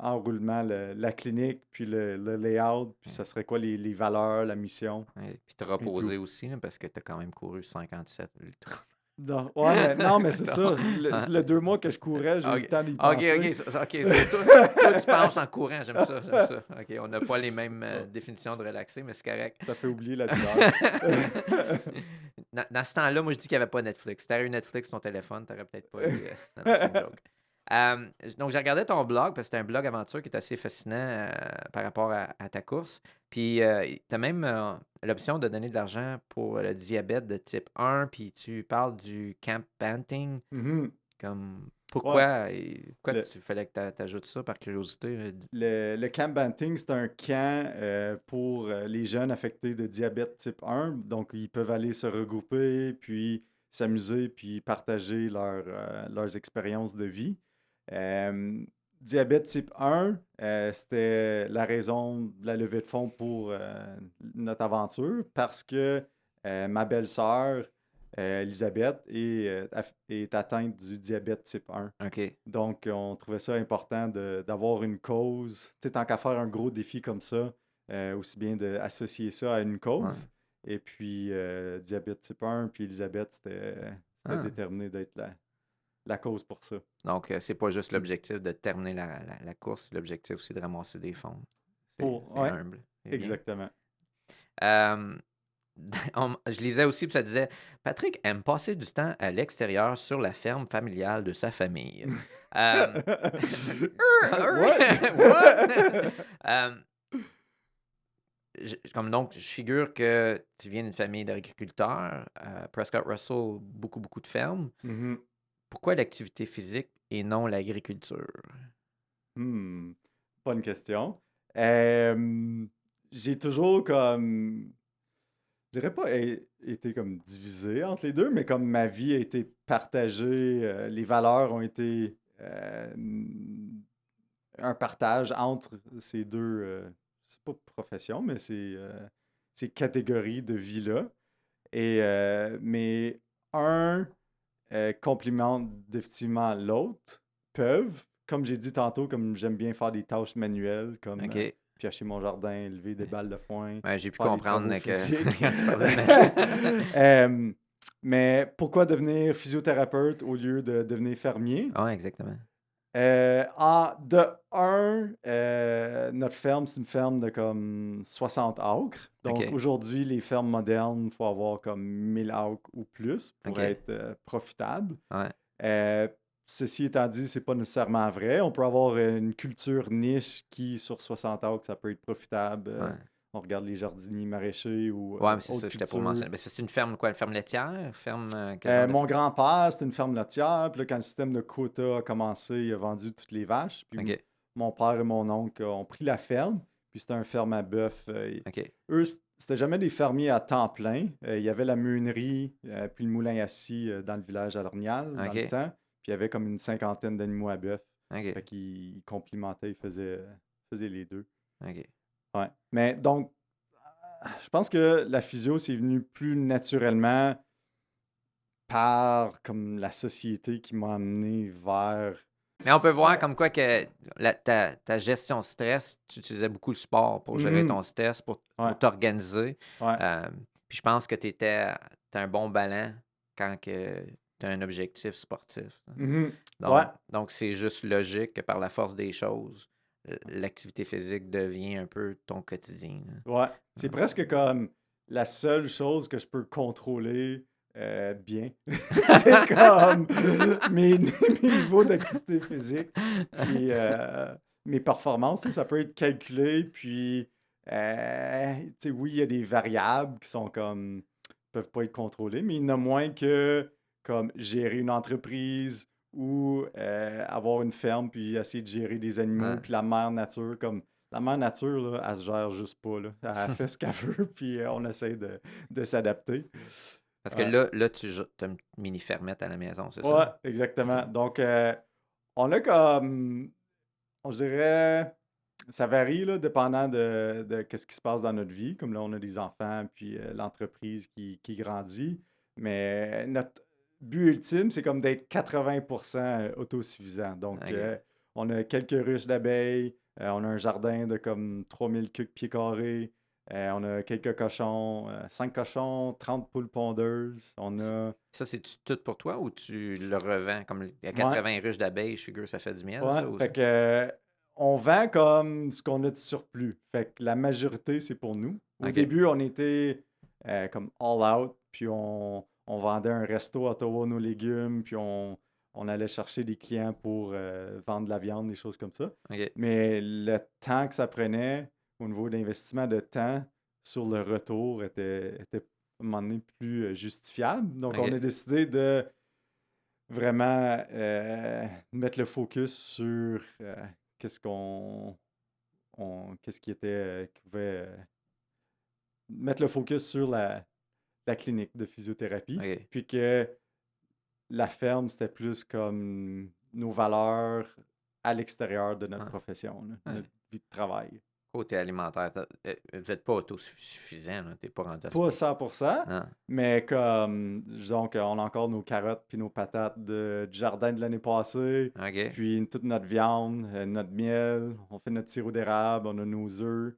en roulement la clinique, puis le layout, puis ça serait quoi les valeurs, la mission. Ouais, puis te reposer aussi, là, parce que tu as quand même couru 57 ultra. Non, ouais, non, mais c'est ça. Hein? Le 2 mois que je courais, j'ai eu le temps d'y Ok, penser. ok, c'est toi, tu penses en courant, j'aime ça, j'aime ça. Ok, on n'a pas les mêmes définitions de relaxer, mais c'est correct. Ça fait oublier la douleur. Dans ce temps-là, moi, je dis qu'il n'y avait pas Netflix. Si tu avais eu Netflix sur ton téléphone, tu n'aurais peut-être pas eu. Non, non, c'est une joke. Donc, j'ai regardé ton blog, parce que c'est un blog aventure qui est assez fascinant par rapport à ta course. Puis, tu as même l'option de donner de l'argent pour le diabète de type 1, puis tu parles du camp Banting. Mhm. Comme, Ouais. pourquoi Le, tu fallait que tu ajoutes ça par curiosité? Là? le Camp Banting, c'est un camp pour les jeunes affectés de diabète type 1. Donc, ils peuvent aller se regrouper, puis s'amuser, puis partager leurs expériences de vie. Diabète type 1, c'était la raison de la levée de fonds pour notre aventure parce que ma belle-sœur, Elisabeth, est atteinte du diabète type 1. OK. Donc, on trouvait ça important d'avoir une cause. Tu sais, tant qu'à faire un gros défi comme ça, aussi bien d'associer ça à une Ouais. cause. Et puis, diabète type 1, puis Elisabeth, c'était Ah. déterminé d'être la cause pour ça. Donc, c'est pas juste l'objectif de terminer la course, l'objectif aussi de ramasser des fonds. C'est Ouais, humble. C'est bien. exactement. je lisais aussi, puis ça disait Patrick aime passer du temps à l'extérieur sur la ferme familiale de sa famille. Euh, What? What? Euh, comme donc, je figure que tu viens d'une famille d'agriculteurs, Prescott Russell, beaucoup, beaucoup de fermes. Mhm. Pourquoi l'activité physique et non l'agriculture? Hmm. Bonne question. J'ai toujours comme, je dirais pas été comme divisé entre les deux, mais comme ma vie a été partagée, les valeurs ont été un partage entre ces deux, c'est pas profession, mais ces catégories de vie-là. Mais un complimente définitivement l'autre, peuvent, comme j'ai dit tantôt, comme j'aime bien faire des tâches manuelles, comme OK. piocher mon jardin, élever des balles de foin, Ouais, j'ai pu faire des comprendre travaux que physiques. quand tu parlais de Mais pourquoi devenir physiothérapeute au lieu de devenir fermier? Ouais, exactement. Notre ferme, c'est une ferme de comme 60 acres. Donc OK. aujourd'hui, les fermes modernes, il faut avoir comme 1000 acres ou plus pour OK. être profitable. Ouais. Euh, Ceci étant dit, c'est pas nécessairement vrai. On peut avoir une culture niche qui, sur 60 acres, ça peut être profitable. Ouais. On regarde les jardiniers maraîchers ou Ouais, mais c'est autres ça, j'étais pour cultures. mentionner. C'est une ferme, quoi? Une ferme laitière? Ferme, quel genre de Mon grand-père, c'était une ferme laitière. Puis là, quand le système de quotas a commencé, il a vendu toutes les vaches. Puis OK. mon père et mon oncle ont pris la ferme. Puis c'était un ferme à bœuf. OK. Eux, c'était jamais des fermiers à temps plein. Il y avait la meunerie, puis le moulin à scie dans le village à Lornial dans le OK. temps. Puis il y avait comme une cinquantaine d'animaux à bœuf. OK. Fait qu'ils complimentaient, ils faisaient les deux. OK. Ouais. Mais donc, je pense que la physio, c'est venu plus naturellement par comme la société qui m'a amené vers. Mais on peut voir Ouais. comme quoi que ta gestion de stress, tu utilisais beaucoup le sport pour gérer ton stress, pour Ouais. t'organiser. Ouais. Puis je pense que t'as un bon ballon quand que tu as un objectif sportif. Mhm. Ouais. Donc, c'est juste logique que par la force des choses, l'activité physique devient un peu ton quotidien. Ouais. C'est presque comme la seule chose que je peux contrôler bien. C'est comme mes niveaux d'activité physique, puis mes performances. Tu sais, ça peut être calculé, puis tu sais, oui, il y a des variables qui sont comme peuvent pas être contrôlées, mais il y en a moins que comme gérer une entreprise ou avoir une ferme, puis essayer de gérer des animaux, Ouais. puis la mère nature, comme la mère nature, là, elle se gère juste pas. Là. Elle fait ce qu'elle veut, puis on essaie de s'adapter. Parce que Ouais. là, tu as une mini-fermette à la maison, c'est Ouais, ça? exactement. OK. Donc, on a comme, on dirait, ça varie, là, dépendant de qu'est-ce qui se passe dans notre vie. Comme là, on a des enfants, puis l'entreprise qui grandit. Mais notre but ultime, c'est comme d'être 80% autosuffisant. Donc, OK. on a quelques ruches d'abeilles, on a un jardin de comme 3000 pieds carrés, on a quelques cochons, 5 cochons, 30 poules pondeuses. On a. Ça, c'est tout pour toi ou tu le revends? Comme il y a Ouais, 80 ruches d'abeilles, je figure que ça fait du miel, ouais. ça, ou ça? Fait que, on vend comme ce qu'on a de surplus. Fait que la majorité, c'est pour nous. Au OK. début, on était comme all out, puis on vendait un resto à Ottawa nos légumes, puis on allait chercher des clients pour vendre de la viande, des choses comme ça. OK. Mais le temps que ça prenait au niveau d'investissement de temps sur le retour était à un moment donné plus justifiable. Donc, on OK. a décidé de vraiment mettre le focus sur qu'est-ce qu'est-ce qui était qui pouvait mettre le focus sur la clinique de physiothérapie, OK. puis que la ferme, c'était plus comme nos valeurs à l'extérieur de notre Ouais. profession, là, Ouais. notre vie de travail. Côté alimentaire, vous n'êtes pas autosuffisant, là. T'es pas rendu à ce Pas point. 100%, Non. mais comme, disons qu'on a encore nos carottes puis nos patates du jardin de l'année passée, OK. puis toute notre viande, notre miel, on fait notre sirop d'érable, on a nos œufs.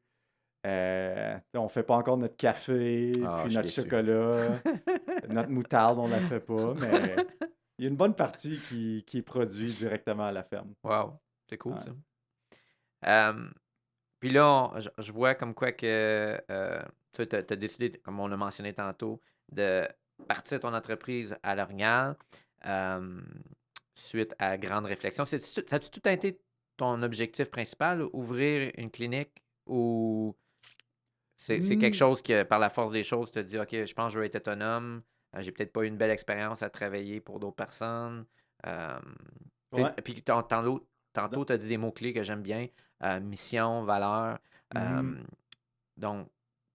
On fait pas encore notre café, Ah, puis je suis notre déçu. chocolat, notre moutarde, on la fait pas, mais il y a une bonne partie qui est produite directement à la ferme. Wow. C'est cool, Ouais. ça. Euh, Puis là, je vois comme quoi que toi, tu as décidé, comme on l'a mentionné tantôt, de partir ton entreprise à L'Orignal euh, suite à grande réflexion. Ça a-tu tout été ton objectif principal, ouvrir une clinique, ou c'est quelque Hmm, chose que, par la force des choses, tu te dis, OK, je pense que je vais être autonome, j'ai peut-être pas eu une belle expérience à travailler pour d'autres personnes. Euh, ouais. puis tantôt, Da- tu as dit des mots-clés que j'aime bien, mission, valeur. Mhm, Euh, donc,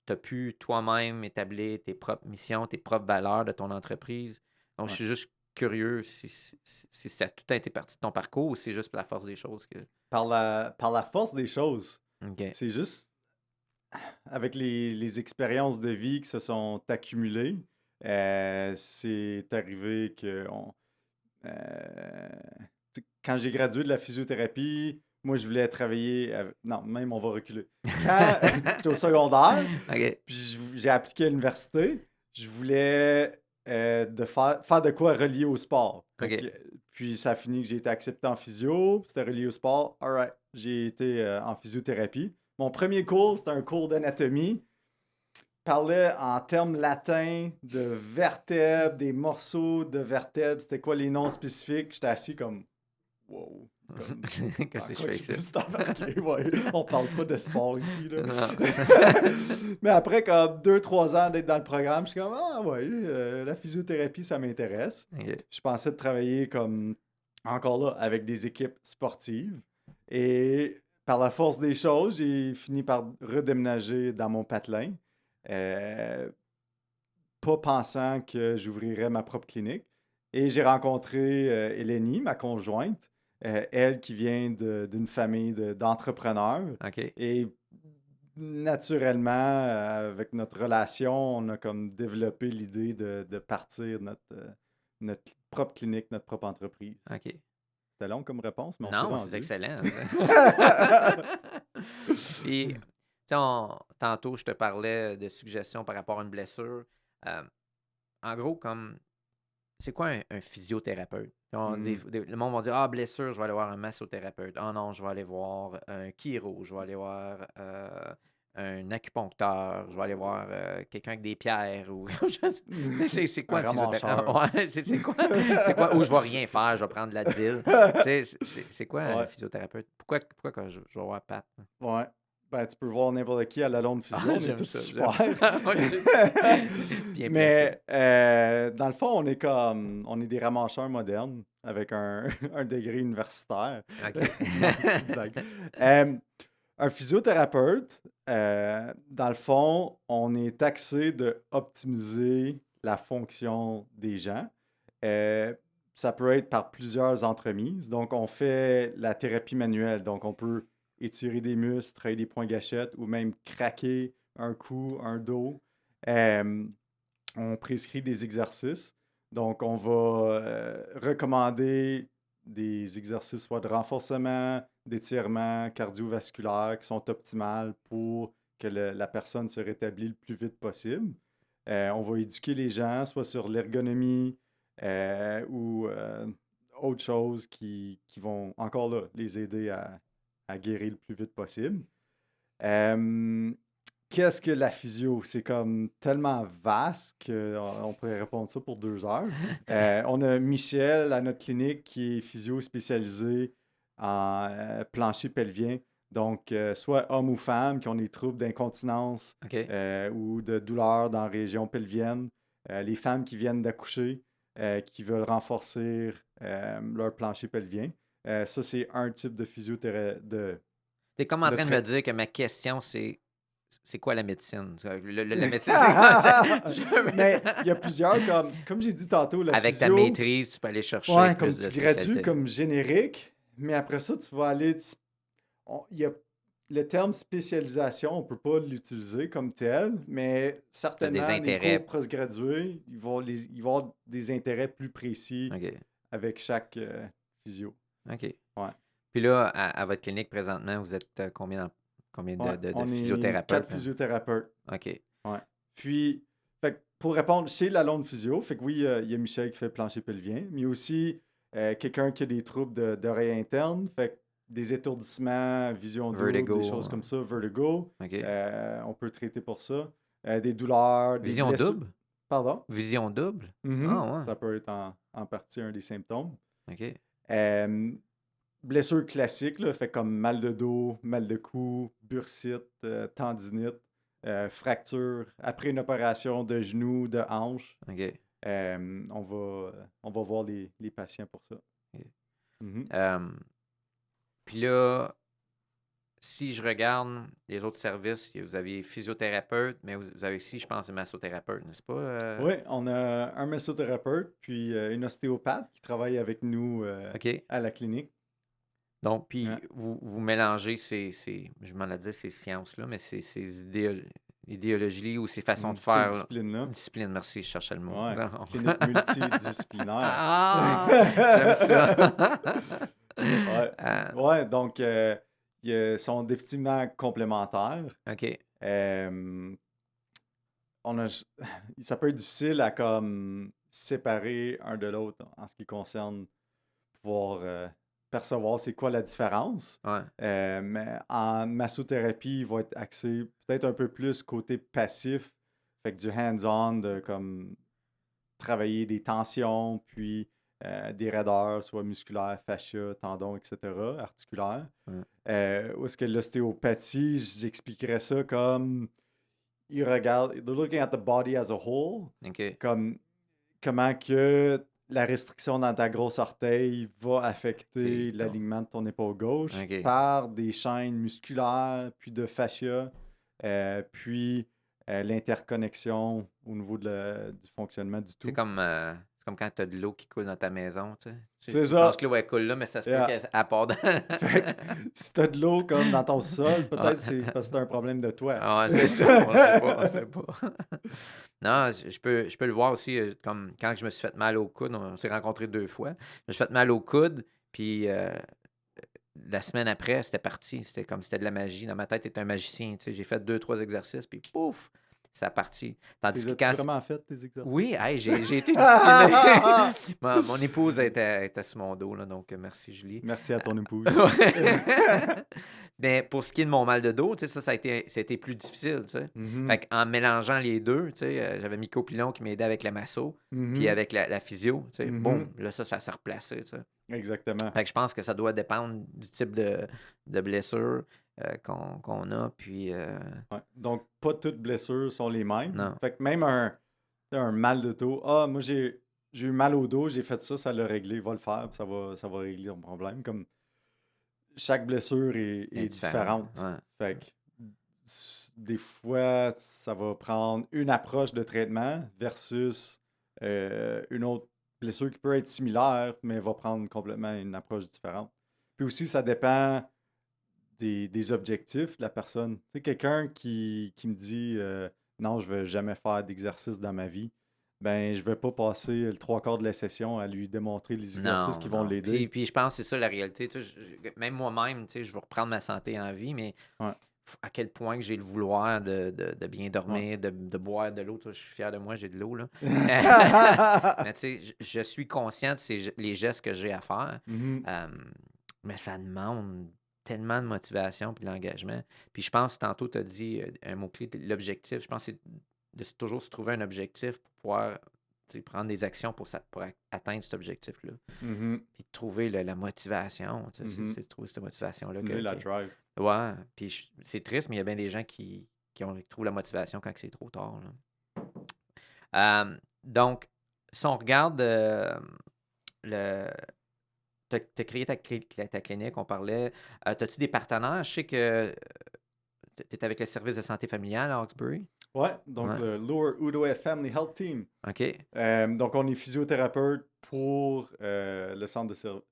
tu as pu toi-même établir tes propres missions, tes propres valeurs de ton entreprise. Donc, je ouais. suis juste curieux si ça a tout été parti de ton parcours ou c'est juste par la force des choses que. Par la force des choses, OK. c'est juste avec les expériences de vie qui se sont accumulées, c'est arrivé que quand j'ai gradué de la physiothérapie, moi je voulais travailler. Non, même on va reculer. Quand j'étais au secondaire, OK. puis j'ai appliqué à l'université, je voulais faire de quoi relié au sport. OK. Puis ça a fini que j'ai été accepté en physio, puis c'était relié au sport. Alright, j'ai été en physiothérapie. Mon premier cours, c'était un cours d'anatomie. Parlait en termes latins de vertèbres, des morceaux de vertèbres. C'était quoi les noms spécifiques? J'étais assis comme wow. Comme Qu'est-ce dans que je quoi fais tu ici? peux t'embarquer? Ouais. On parle pas de sport ici, là. Non. Mais après, comme 2-3 ans d'être dans le programme, je suis comme ah ouais, la physiothérapie, ça m'intéresse. OK. Je pensais de travailler comme encore là avec des équipes sportives. Et par la force des choses, j'ai fini par redéménager dans mon patelin. Euh, Pas pensant que j'ouvrirais ma propre clinique. Et j'ai rencontré Eleni, ma conjointe, elle qui vient d'une famille d'entrepreneurs. OK. Et naturellement, avec notre relation, on a comme développé l'idée de partir notre propre clinique, notre propre entreprise. OK. C'était long comme réponse, mais on s'est Non, c'est rendu. excellent. Puis, tu sais, tantôt, je te parlais de suggestions par rapport à une blessure. Euh, En gros, comme, c'est quoi un physiothérapeute? Hmm. Le monde va dire, ah, blessure, je vais aller voir un massothérapeute. Ah non, je vais aller voir un chiro, je vais aller voir un acupuncteur, je vais aller voir quelqu'un avec des pierres. Ou c'est quoi Un un physiothérapeute? ramacheur. Ouais, c'est quoi? Ou je vais rien faire, je vais prendre de l'Advil. Tu sais, c'est quoi un Ouais, physiothérapeute? Pourquoi que je vais voir Pat? ouais. Ben, tu peux voir n'importe qui à la longue physio, Ah, on est j'aime tous ça, super. j'aime ça. Ouais, bien placé. Mais dans le fond, on est des ramacheurs modernes avec un degré universitaire. OK. Non, petite blague. Euh, un physiothérapeute, dans le fond, on est taxé de optimiser la fonction des gens. Euh, Ça peut être par plusieurs entremises. Donc, on fait la thérapie manuelle. Donc, on peut étirer des muscles, travailler des points gâchettes ou même craquer un cou, un dos. Euh, on prescrit des exercices. Donc, on va recommander des exercices soit de renforcement, d'étirement cardiovasculaire qui sont optimales pour que la personne se rétablisse le plus vite possible. On va éduquer les gens soit sur l'ergonomie ou autre chose qui vont encore là les aider à guérir le plus vite possible. Euh, Qu'est-ce que la physio? C'est comme tellement vaste qu'on pourrait répondre ça pour 2 heures. On a Michel à notre clinique qui est physio spécialisé en plancher pelvien. Donc, soit hommes ou femmes qui ont des troubles d'incontinence OK. ou de douleurs dans la région pelvienne. Les femmes qui viennent d'accoucher, qui veulent renforcer leur plancher pelvien. Ça, c'est un type de physiothérapie. T'es comme en De train de me trai- dire que ma question, c'est quoi la médecine? La médecine, c'est quoi? Mais il y a plusieurs, comme j'ai dit tantôt, la Avec ta physio, maîtrise, tu peux aller chercher ouais, comme plus tu de gradues spécialités. comme générique, mais après ça, tu vas aller. Il y a le terme spécialisation, on ne peut pas l'utiliser comme tel, mais Tu as des certainement, les cours intérêts. postgradués, ils vont avoir des intérêts plus précis OK. avec chaque physio. OK. Ouais. Puis là, à votre clinique présentement, vous êtes combien Ouais, de on est 4 physiothérapeutes? physiothérapeutes. OK. Ouais. Puis, fait que pour répondre, chez la Londe Physio, fait que oui, il y a Michel qui fait plancher pelvien, mais il y a aussi quelqu'un qui a des troubles d'oreille interne. Fait que des étourdissements, vision double, Vertigo. des choses comme ça, vertigo. OK. On peut traiter pour ça. Des douleurs, des Vision blessures. double? Pardon? Vision double? Mhm. Ah, ouais. Ça peut être en partie un des symptômes. OK. Blessures classiques, là, fait comme mal de dos, mal de cou, bursite, tendinite, fracture après une opération de genou, de hanche. OK. On va voir les patients pour ça. OK. Mhm. Puis là, si je regarde les autres services, vous avez physiothérapeute, mais vous avez aussi, je pense, un massothérapeute, n'est-ce pas? Oui, on a un massothérapeute puis une ostéopathe qui travaille avec nous OK. à la clinique. Donc, puis Ouais. vous mélangez je m'en ai dit ces sciences-là, mais ces idéologies ou ces façons de Ces faire. disciplines-là. Discipline, merci, je cherchais le mot. Ouais, clinique multidisciplinaire. Ah! J'aime ça. Ouais. Ah, Ouais, donc ils sont définitivement complémentaires. OK. Ça peut être difficile à comme séparer un de l'autre en ce qui concerne pouvoir percevoir c'est quoi la différence. Ouais. Mais en massothérapie, il va être axé peut-être un peu plus côté passif, fait que du hands-on, de comme travailler des tensions, puis des raideurs, soit musculaires, fascia, tendons, etc., articulaires. Ouais. Où est-ce que l'ostéopathie, j'expliquerais ça comme ils regardent, they're looking at the body as a whole, OK. comme comment que la restriction dans ta grosse orteil va affecter C'est l'alignement de ton épaule gauche OK. par des chaînes musculaires, puis de fascia, puis l'interconnexion au niveau du fonctionnement du tout. C'est comme quand tu as de l'eau qui coule dans ta maison, tu sais. C'est Tu ça. penses que l'eau, elle coule là, mais ça se peut Yeah. qu'elle part dans... Fait que si t'as de l'eau comme dans ton sol, peut-être Ouais. c'est parce que t'as un problème de toi. Ah, ouais, c'est ça, on sait pas. Non, je peux le voir aussi, comme quand je me suis fait mal au coude, on s'est rencontrés 2 fois. Je me suis fait mal au coude, puis la semaine après, c'était parti. C'était comme si c'était de la magie. Dans ma tête, j'étais un magicien, tu sais. J'ai fait 2-3 exercices, puis pouf, ça a parti. Tandis que As-tu quand... vraiment fait tes exercices? Oui, hey, j'ai été discipliné. Mon épouse était sur mon dos, là, donc merci Julie. Merci à ton épouse. Ouais. Mais pour ce qui est de mon mal de dos, tu sais, ça a été plus difficile, tu sais. Mhm. Fait qu'en mélangeant les deux, tu sais, j'avais Miko Pilon qui m'aidait avec la masso, puis Mhm. avec la physio, tu sais, Mhm. boum, là, ça s'est replacé, tu sais. Exactement. Fait que je pense que ça doit dépendre du type de blessure qu'on a, puis... Ouais. Donc, pas toutes blessures sont les mêmes. Non. Fait que même un mal de dos. Ah, moi, j'ai eu mal au dos, j'ai fait ça l'a réglé. Va le faire, puis ça va régler ton problème. Comme chaque blessure est différente. Ouais. Fait que des fois, ça va prendre une approche de traitement versus une autre blessure qui peut être similaire, mais va prendre complètement une approche différente. Puis aussi, ça dépend des objectifs de la personne. Tu sais, quelqu'un qui me dit non, je ne vais jamais faire d'exercice dans ma vie, ben je vais pas passer le 3/4 de la session à lui démontrer les exercices qui vont Non. l'aider. Puis je pense que c'est ça la réalité. Tu sais, même moi-même, tu sais, je veux reprendre ma santé en vie, mais Ouais. à quel point que j'ai le vouloir de bien dormir, de boire de l'eau. Tu sais, je suis fier de moi, j'ai de l'eau, là. Mais tu sais, je suis conscient de les gestes que j'ai à faire. Mhm. Mais ça demande tellement de motivation et de l'engagement. Puis je pense, tantôt, tu as dit un mot-clé, l'objectif. Je pense que c'est de toujours se trouver un objectif pour pouvoir tu sais, prendre des actions pour atteindre cet objectif-là. Mhm. Puis de trouver la motivation. Tu sais, Mhm. c'est de trouver cette motivation-là. Stimuler la drive. Ouais. Puis c'est triste, mais il y a bien des gens qui trouvent la motivation quand c'est trop tard, là. Donc, si on regarde tu as créé ta clinique, on parlait. As-tu des partenaires? Je sais que tu es avec le service de santé familiale à Hawkesbury. Ouais, donc Ouais. le Lower Outaouais Family Health Team. OK. Donc, on est physiothérapeute pour le centre de service.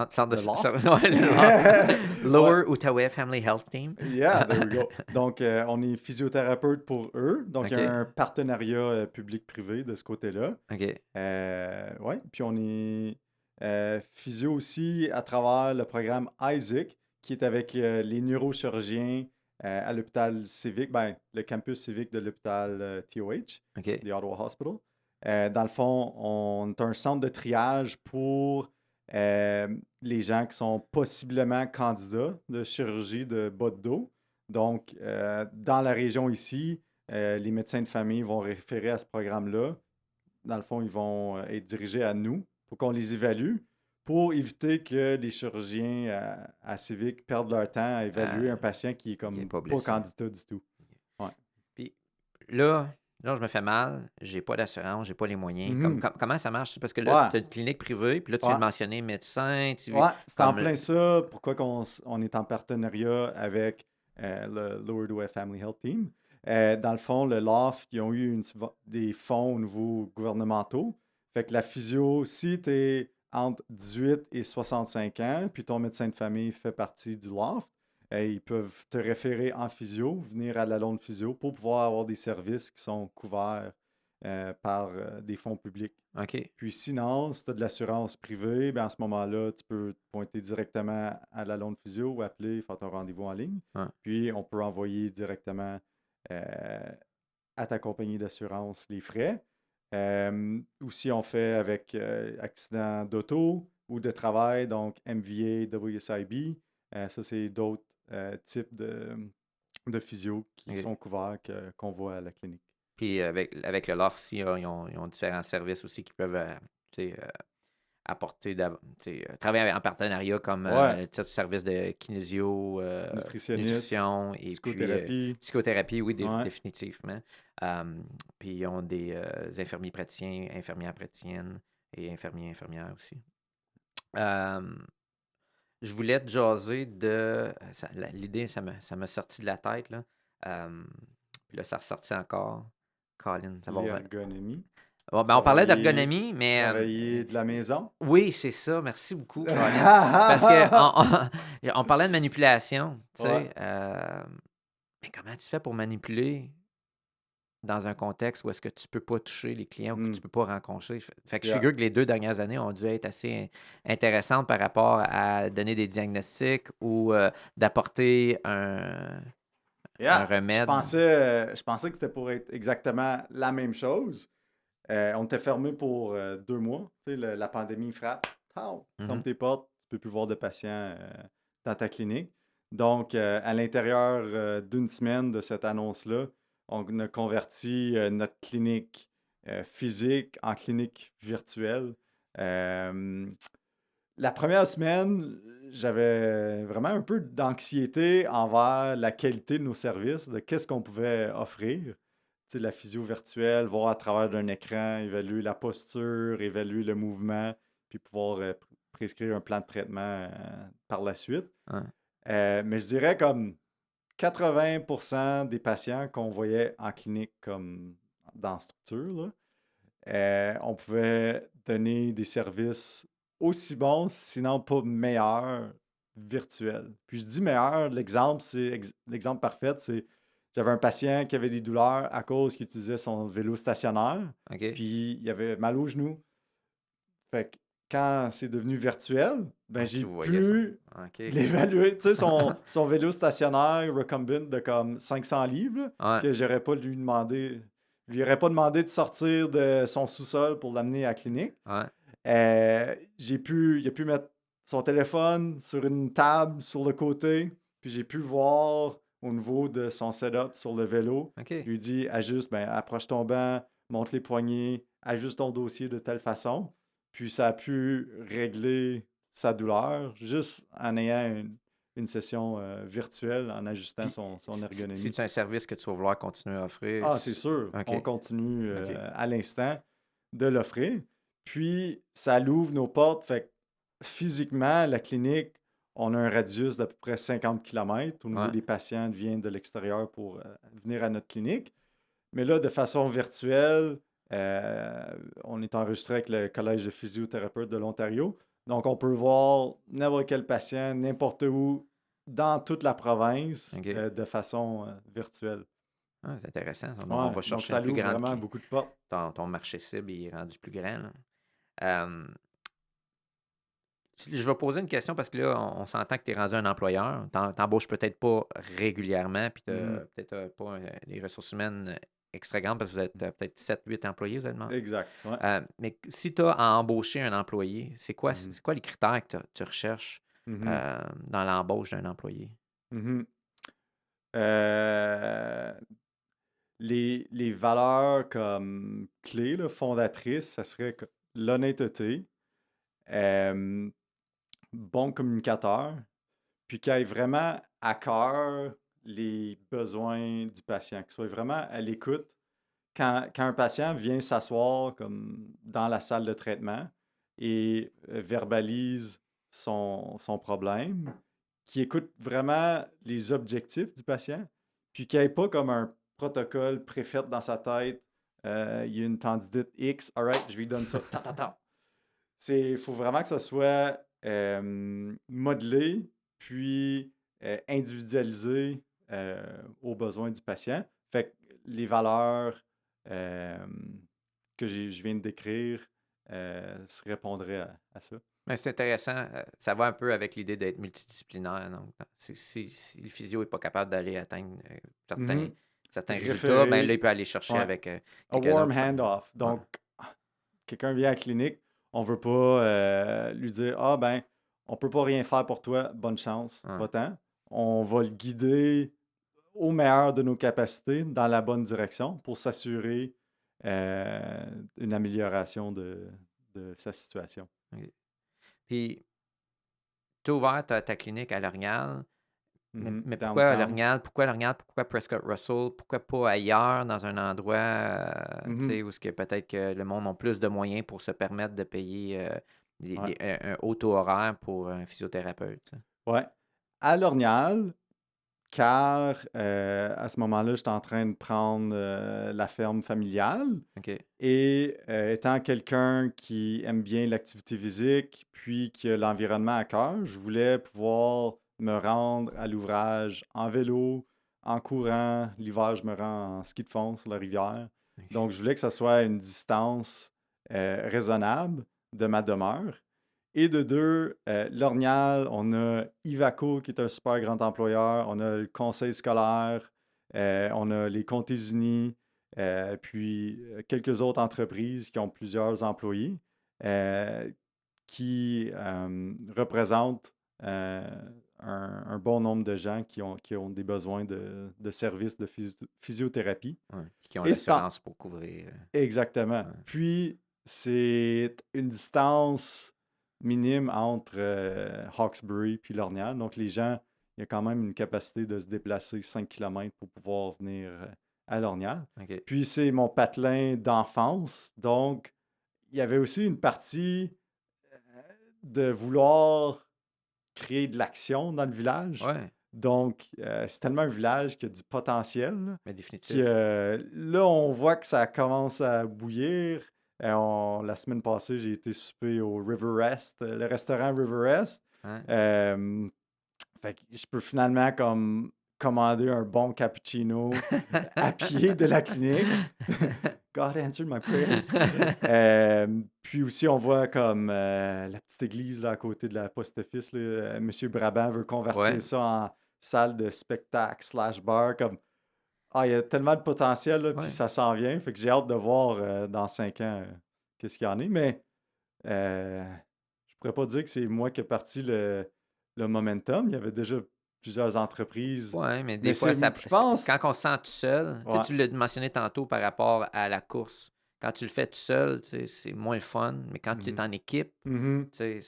Centre de The Loft? ouais, le Loft. Lower Ouais. Outaouais Family Health Team. Yeah, there we go. Donc, on est physiothérapeute pour eux. Donc, il y OK. a un partenariat public-privé de ce côté-là. OK. Ouais, puis on est physio aussi à travers le programme Isaac, qui est avec les neurochirurgiens à l'hôpital civique, ben, le campus civique de l'hôpital TOH, OK. The Ottawa Hospital. Dans le fond, on est un centre de triage pour les gens qui sont possiblement candidats de chirurgie de bas de dos. Donc, dans la région ici, les médecins de famille vont référer à ce programme-là. Dans le fond, ils vont être dirigés à nous pour qu'on les évalue pour éviter que les chirurgiens à Civic perdent leur temps à évaluer un patient qui est Il n'est comme pas pas blessé. candidat du tout. Ouais. Puis là, je me fais mal, j'ai pas d'assurance, j'ai pas les moyens. Mhm. Comment ça marche? Parce que là, Ouais. tu as une clinique privée, puis là, tu viens Ouais. de mentionner médecin, Ouais, c'est en comme plein ça. Pourquoi on est en partenariat avec le Lower Douai Family Health Team? Dans le fond, le LOFT, ils ont eu des fonds au niveau gouvernementaux. Fait que la physio, si tu es entre 18 et 65 ans, puis ton médecin de famille fait partie du LOFT, ils peuvent te référer en physio, venir à la Londe Physio pour pouvoir avoir des services qui sont couverts par des fonds publics. OK. Puis sinon, si tu as de l'assurance privée, ben à ce moment-là, tu peux te pointer directement à la Londe Physio ou appeler, faire ton rendez-vous en ligne. Ouais. Puis on peut envoyer directement à ta compagnie d'assurance les frais. Ou si on fait avec accident d'auto ou de travail, donc MVA, WSIB, ça c'est d'autres types de physio qui OK. sont couverts qu'on voit à la clinique. Puis avec le LOFT aussi, ils ont différents services aussi qui peuvent tu sais, apporter, travailler en partenariat comme Ouais, le service de kinésio, nutritionniste, nutrition et puis psychothérapie. psychothérapie, oui, Ouais. définitivement. Puis ils ont des infirmiers praticiens, infirmières praticiennes et infirmières aussi. Je voulais te jaser l'idée, ça m'a sorti de la tête, là. Puis là, ça ressortit encore. Colin, ça va revenir. L'ergonomie. Bon, ben, on parlait d'ergonomie, mais Travailler de la maison. oui, c'est ça. Merci beaucoup, Colin. Parce que on parlait de manipulation, tu Ouais. sais. Mais comment tu fais pour manipuler dans un contexte où est-ce que tu peux pas toucher les clients ou que tu peux pas rencontrer? Fait que je Yeah. figure que les 2 dernières années ont dû être assez intéressantes par rapport à donner des diagnostics ou d'apporter un Yeah. remède. Je pensais que c'était pour être exactement la même chose. On était fermé pour 2 mois. Tu sais, la pandémie frappe. Ferme tes portes. Tu peux plus voir de patients dans ta clinique. Donc, à l'intérieur d'une semaine de cette annonce-là, on a converti notre clinique physique en clinique virtuelle. La première semaine, j'avais vraiment un peu d'anxiété envers la qualité de nos services, de qu'est-ce qu'on pouvait offrir. Tu sais, la physio virtuelle, voir à travers d'un écran, évaluer la posture, évaluer le mouvement, puis pouvoir prescrire un plan de traitement par la suite. Ouais. Mais je dirais comme 80% des patients qu'on voyait en clinique comme dans la structure, là, on pouvait donner des services aussi bons, sinon pas meilleurs, virtuels. Puis je dis meilleur, l'exemple parfait, c'est j'avais un patient qui avait des douleurs à cause qu'il utilisait son vélo stationnaire, OK. puis il avait mal au genou. Fait que quand c'est devenu virtuel, ben Tu j'ai voyais pu OK. l'évaluer. Tu sais, son vélo stationnaire recumbent de comme 500 livres, là, Ouais. que j'aurais pas lui demandé. Je lui aurais pas demandé de sortir de son sous-sol pour l'amener à la clinique. Ouais. Il a pu mettre son téléphone sur une table sur le côté, puis j'ai pu voir au niveau de son setup sur le vélo. OK. Je lui ai dit, ajuste, ben, approche ton banc, monte les poignets, ajuste ton dossier de telle façon. Puis ça a pu régler sa douleur juste en ayant une session virtuelle, en ajustant Puis, son c'est ergonomie. un service que tu vas vouloir continuer à offrir? Ah, c'est sûr. OK. On continue OK. à l'instant de l'offrir. Puis, ça l'ouvre nos portes. Fait que physiquement, la clinique, on a un radius d'à peu près 50 km au niveau Ouais. des patients qui viennent de l'extérieur pour venir à notre clinique. Mais là, de façon virtuelle, on est enregistré avec le Collège de physiothérapeutes de l'Ontario. Donc, on peut voir n'importe quel patient, n'importe où, dans toute la province, OK. de façon virtuelle. Ah, c'est intéressant. On Ouais, va donc chercher ça une plus l'ouvre grande vraiment beaucoup de portes. ton marché cible il est rendu plus grand, là. Je vais poser une question parce que là, on s'entend que tu es rendu un employeur. T'embauches peut-être pas régulièrement, puis tu Mhm. peut-être pas les ressources humaines extra grande parce que vous êtes peut-être 7-8 employés, vous avez demandé. Exact, ouais. Mais si tu as à embaucher un employé, c'est quoi les critères que tu recherches Mhm. dans l'embauche d'un employé? Mhm. Euh, les valeurs comme clés, là, fondatrices, ça serait l'honnêteté, euh, bon communicateur, puis qu'il ait vraiment à cœur les besoins du patient, qu'il soit vraiment à l'écoute. Quand un patient vient s'asseoir comme dans la salle de traitement et verbalise son problème, qui écoute vraiment les objectifs du patient, puis qu'il n'y ait pas comme un protocole préfet dans sa tête. Il y a une tendinite X, alright, je lui donne ça. Ta, ta, ta. Il faut vraiment que ça soit modelé, puis individualisé aux besoins du patient. Fait que les valeurs euh, que je viens de décrire se répondraient à ça. Mais c'est intéressant. Ça va un peu avec l'idée d'être multidisciplinaire. Donc, si le physio n'est pas capable d'aller atteindre certains, Mhm. certains résultats, ben là, Référé, il peut aller chercher ouais, avec a quelqu'un warm d'autre. handoff. Ouais. Donc, quelqu'un vient à la clinique, on veut pas lui dire ah ben, on peut pas rien faire pour toi, bonne chance, Ouais. va-t'en. On va le guider au meilleur de nos capacités dans la bonne direction pour s'assurer une amélioration de sa situation. OK. Puis, tu as ouvert ta clinique à L'Orignal, mais pourquoi à Downtown. L'Orignal? Pourquoi L'Orignal? Pourquoi Prescott Russell? Pourquoi pas ailleurs, dans un endroit tu sais, où peut-être que le monde a plus de moyens pour se permettre de payer Ouais. un haut taux horaire pour un physiothérapeute? Tu sais? Ouais. À L'Orignal, car à ce moment-là, j'étais en train de prendre la ferme familiale. OK. Et étant quelqu'un qui aime bien l'activité physique, puis qui a l'environnement à cœur, je voulais pouvoir me rendre à l'ouvrage en vélo, en courant. L'hiver, je me rends en ski de fond sur la rivière. Donc, je voulais que ça soit une distance raisonnable de ma demeure. Et de deux, L'Orignal, on a Ivaco, qui est un super grand employeur. On a le conseil scolaire. On a les Comtés unis. Puis quelques autres entreprises qui ont plusieurs employés qui représentent un bon nombre de gens qui ont des besoins de services de physiothérapie. Ouais. Qui ont Et c'est l'assurance pour couvrir. exactement. Ouais. Puis c'est une distance minime entre Hawkesbury puis L'Orignal. Donc les gens, il y a quand même une capacité de se déplacer 5 km pour pouvoir venir à L'Orignal. OK. Puis c'est mon patelin d'enfance. Donc, il y avait aussi une partie de vouloir créer de l'action dans le village. Ouais, Donc, c'est tellement un village qui a du potentiel. mais Qui, définitif. là, on voit que ça commence à bouillir. La semaine passée, j'ai été souper au River Rest, le restaurant River Rest. Hein? Fait que je peux finalement comme commander un bon cappuccino à pied de la clinique. God answered my prayers. Puis aussi, on voit comme la petite église là, à côté de la post office. Monsieur Brabant veut convertir Ouais. ça en salle de spectacle / bar. Comme, il y a tellement de potentiel, là, Ouais. puis ça s'en vient. Fait que j'ai hâte de voir dans 5 ans qu'est-ce qu'il y en est. Mais je pourrais pas dire que c'est moi qui ai parti le momentum. Il y avait déjà plusieurs entreprises. Ouais, mais Mais des fois, je pense. quand on se sent tout seul, tu sais, Ouais. tu l'as mentionné tantôt par rapport à la course. Quand tu le fais tout seul, tu sais, c'est moins le fun. Mais quand tu es en équipe, Mhm. tu sais,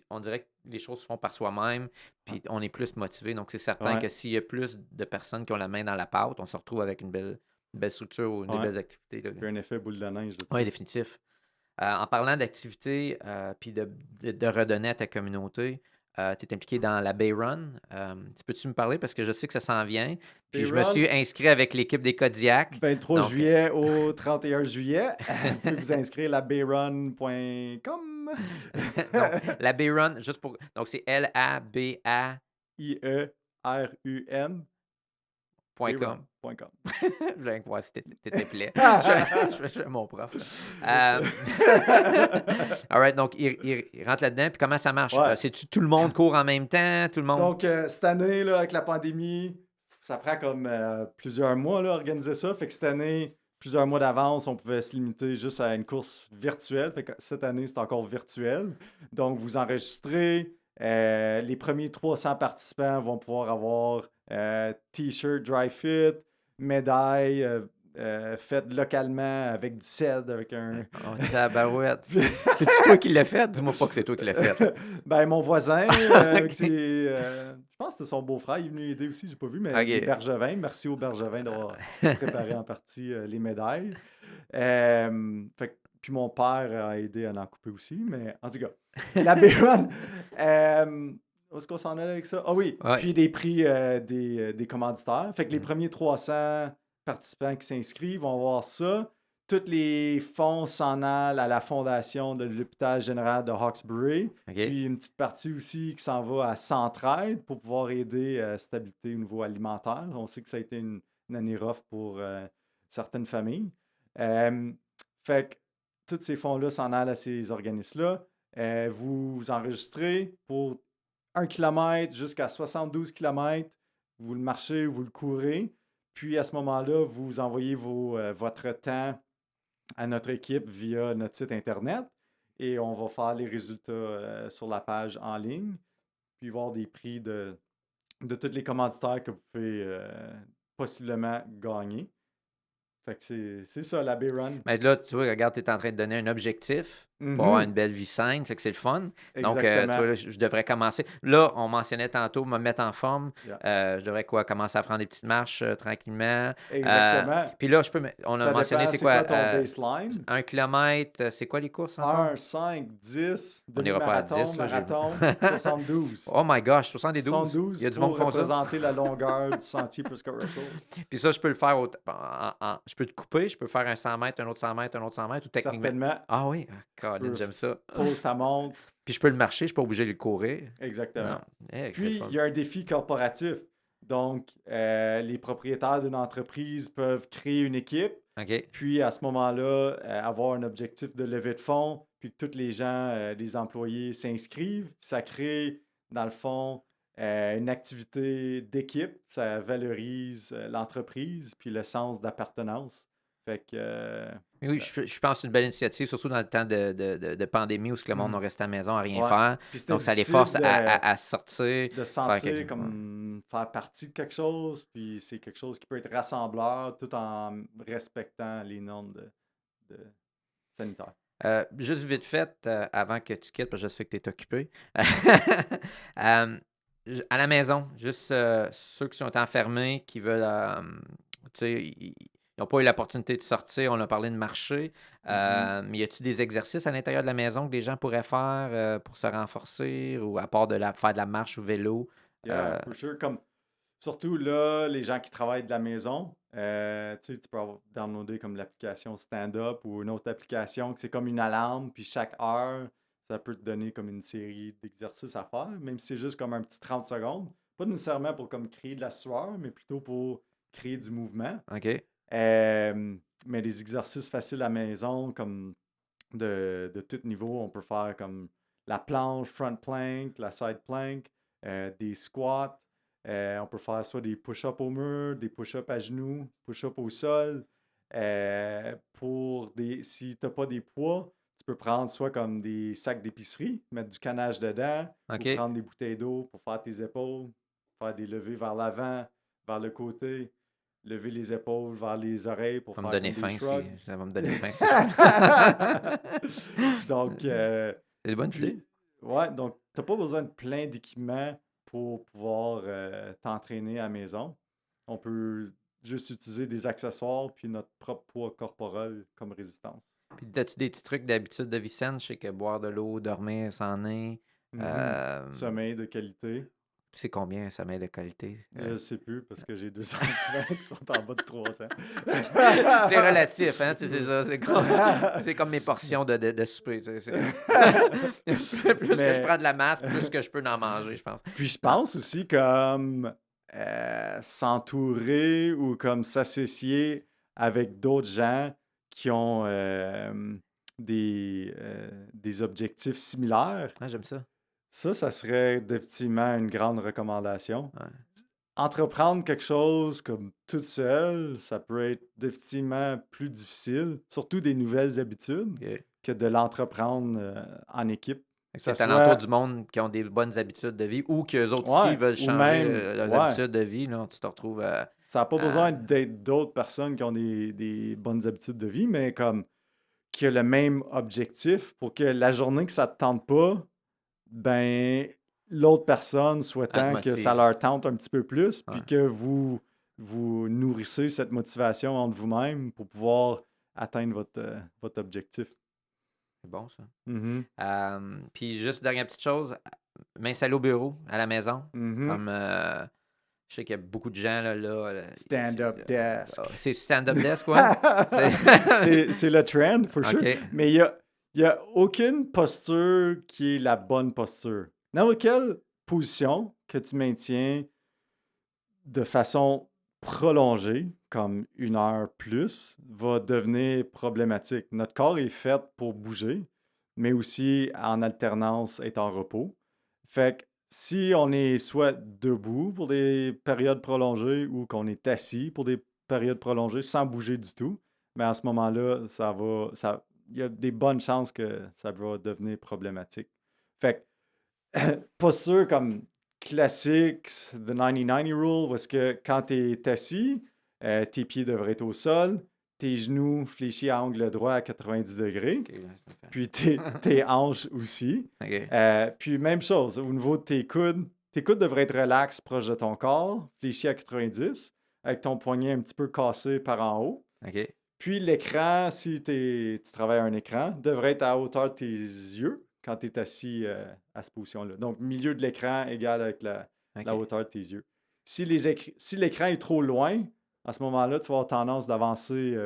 on dirait que les choses se font par soi-même, puis on est plus motivé. Donc, c'est certain Ouais. que s'il y a plus de personnes qui ont la main dans la pâte, on se retrouve avec une belle structure ou des Ouais. belles activités. Là. Il y a un effet boule de neige. Oui, définitif. En parlant d'activités, puis de redonner à ta communauté, tu es impliqué dans la Bay Run. Peux-tu me parler? Parce que je sais que ça s'en vient. Puis Bay je me Run, suis inscrit avec l'équipe des Kodiak. 23 Donc, juillet au 31 juillet. Vous pouvez vous inscrire à bayrun.com. donc, la Bay Run, juste pour. Donc, c'est LABA.com. IERUN. Bayron.com. Bayrun.com. Je voulais voir si t'étais plaid. Je fais mon prof. Là. All right, donc, il rentre là-dedans. Puis comment ça marche? Ouais. C'est-tu tout le monde court en même temps? Tout le monde? Donc, cette année, là, avec la pandémie, ça prend comme plusieurs mois là, organiser ça. Fait que cette année, plusieurs mois d'avance, on pouvait se limiter juste à une course virtuelle. Fait que cette année, c'est encore virtuel. Donc, vous enregistrez. Les premiers 300 participants vont pouvoir avoir T-shirt dry fit, médaille faite localement avec du cèdre, avec un... Oh, tabarouette. C'est-tu toi qui l'as fait? Dis-moi pas que c'est toi qui l'as fait. Ben, mon voisin, Ok. je pense que c'était son beau-frère, il est venu aider aussi, j'ai pas vu, mais des OK. Bergevins. Merci aux Bergevins d'avoir préparé en partie les médailles. Puis mon père a aidé à en couper aussi, mais en tout cas, la B1, où est-ce qu'on s'en allait avec ça? Ah oui, Ouais. puis des prix des commanditaires. Fait que les Mm. premiers 300 participants qui s'inscrivent vont voir ça. Tous les fonds s'en allent à la fondation de l'hôpital général de Hawkesbury. OK. Puis une petite partie aussi qui s'en va à Centraide pour pouvoir aider à la stabilité au niveau alimentaire. On sait que ça a été une année rough pour certaines familles. Fait que tous ces fonds-là s'en allent à ces organismes-là. Vous vous enregistrez pour 1 km jusqu'à 72 km. Vous le marchez, vous le courez. Puis à ce moment-là, vous envoyez votre temps à notre équipe via notre site Internet et on va faire les résultats sur la page en ligne, puis voir des prix de tous les commanditaires que vous pouvez possiblement gagner. Fait que c'est ça, la B-Run. Mais là, tu vois, regarde, tu es en train de donner un objectif pour avoir une belle vie saine, c'est que c'est le fun. Donc, tu Exactement. vois, là, je devrais commencer. Là, on mentionnait tantôt me mettre en forme. Yeah. Je devrais commencer à prendre des petites marches tranquillement. Exactement. Puis là, on a Ça mentionné, dépend, c'est c'est quoi? quoi ton baseline? 1 kilomètre, c'est quoi les courses encore? 1, 5, 10, On n'ira pas à demi-marathon, 10, là, marathon, 72. Oh my gosh, 72. 72 Il y a du monde pour qui font ça. représenter la longueur du sentier Prescott Russell. Puis ça, je peux le faire. Je peux te couper, je peux faire un 100 mètres, un autre 100 mètres, un autre 100 mètres, ou techniquement. Certainement. Ah oui, Colin, peux j'aime ça. Pose ta montre. Puis je peux le marcher, je suis pas obligé de le courir. Exactement. Non. C'est Puis, le fun. il y a un défi corporatif. Donc, les propriétaires d'une entreprise peuvent créer une équipe, OK. puis à ce moment-là, avoir un objectif de levée de fonds, puis que tous les gens, les employés s'inscrivent. Puis ça crée, dans le fond, une activité d'équipe. Ça valorise l'entreprise, puis le sens d'appartenance. Fait que... Oui, je pense que c'est une belle initiative, surtout dans le temps de pandémie où le monde Mhm. reste à la maison à rien Ouais. faire. Puis c'était Donc, ça les difficile force à sortir. de se sentir comme faire partie de quelque chose, puis c'est quelque chose qui peut être rassembleur tout en respectant les normes de sanitaires. Juste vite fait, avant que tu quittes, parce que je sais que tu es occupé. À la maison, juste ceux qui sont enfermés, qui veulent, tu sais, ils n'ont pas eu l'opportunité de sortir, on a parlé de marcher. Mais y a-t-il des exercices à l'intérieur de la maison que les gens pourraient faire pour se renforcer, ou à part faire de la marche ou vélo? Yeah, for sure. Comme, surtout là, les gens qui travaillent de la maison, tu sais, tu peux downloader comme l'application Stand-Up ou une autre application que c'est comme une alarme, puis chaque heure, ça peut te donner comme une série d'exercices à faire, même si c'est juste comme un petit 30 secondes. Pas nécessairement pour comme créer de la sueur, mais plutôt pour créer du mouvement. OK. Mais des exercices faciles à la maison, comme de tout niveau, on peut faire comme la planche, front plank, la side plank, des squats. On peut faire soit des push-ups au mur, des push-ups à genoux, push-ups au sol. Si tu n'as pas des poids, tu peux prendre soit comme des sacs d'épicerie, mettre du canage dedans, OK. ou prendre des bouteilles d'eau pour faire tes épaules, faire des levées vers l'avant, vers le côté, lever les épaules vers les oreilles pour Ça va me faire donner comme des faim, shrugs. ça va me donner faim. Donc, C'est une bonne idée. puis, ouais, donc, tu n'as pas besoin de plein d'équipements pour pouvoir t'entraîner à la maison. On peut juste utiliser des accessoires puis notre propre poids corporel comme résistance. Puis, as-tu des petits trucs d'habitude de vie saine? Je sais que boire de l'eau, dormir, c'en est. Sommeil de qualité. C'est combien un sommeil de qualité? Je ne sais plus parce que j'ai 2 enfants qui sont en bas de 3 ans. C'est relatif, hein? Tu sais, c'est ça. C'est comme mes portions de souper. Plus que je prends de la masse, plus que je peux en manger, je pense. Puis je pense aussi comme s'entourer ou comme s'associer avec d'autres gens qui ont des objectifs similaires. Ah, j'aime ça. Ça serait définitivement une grande recommandation. Ouais. entreprendre quelque chose comme toute seule, ça peut être définitivement plus difficile, surtout des nouvelles habitudes, OK. que de l'entreprendre en équipe. Fait que Ça tu alentour soit, du monde qui ont des bonnes habitudes de vie ou qu'eux autres aussi ouais, veulent ou changer même, leurs ouais, habitudes de vie, là, tu te retrouves ça n'a pas besoin à... d'être d'autres personnes qui ont des bonnes habitudes de vie, mais comme qui a le même objectif pour que la journée que ça ne te tente pas, ben l'autre personne à te souhaitant que ça motive. leur tente un petit peu plus, Ouais. puis que vous nourrissez cette motivation entre vous-même pour pouvoir atteindre votre objectif. C'est bon, ça. Mhm. Puis juste dernière petite chose, m'installer au bureau, à la maison, Mhm. comme je sais qu'il y a beaucoup de gens Stand-up desk. c'est stand-up desk, ouais. C'est le trend, for sure. OK. Mais il y a aucune posture qui est la bonne posture. N'importe quelle position que tu maintiens de façon prolongée, comme 1 heure plus, va devenir problématique. Notre corps est fait pour bouger, mais aussi en alternance être en repos. Fait que si on est soit debout pour des périodes prolongées ou qu'on est assis pour des périodes prolongées sans bouger du tout, mais à ce moment-là, il y a des bonnes chances que ça va devenir problématique. Fait que posture comme classique, the 90-90 rule, où est-ce que quand tu es assis, tes pieds devraient être au sol, tes genoux fléchis à angle droit à 90 degrés, OK, là, ça me fait- puis tes hanches aussi. OK. Puis même chose, au niveau de tes coudes devraient être relax, proche de ton corps, fléchis à 90, avec ton poignet un petit peu cassé par en haut. OK. Puis l'écran, si tu travailles à un écran, devrait être à hauteur de tes yeux quand tu es assis à cette position-là. Donc, milieu de l'écran égale avec la OK. hauteur de tes yeux. Si l'écran est trop loin, à ce moment-là, tu vas avoir tendance d'avancer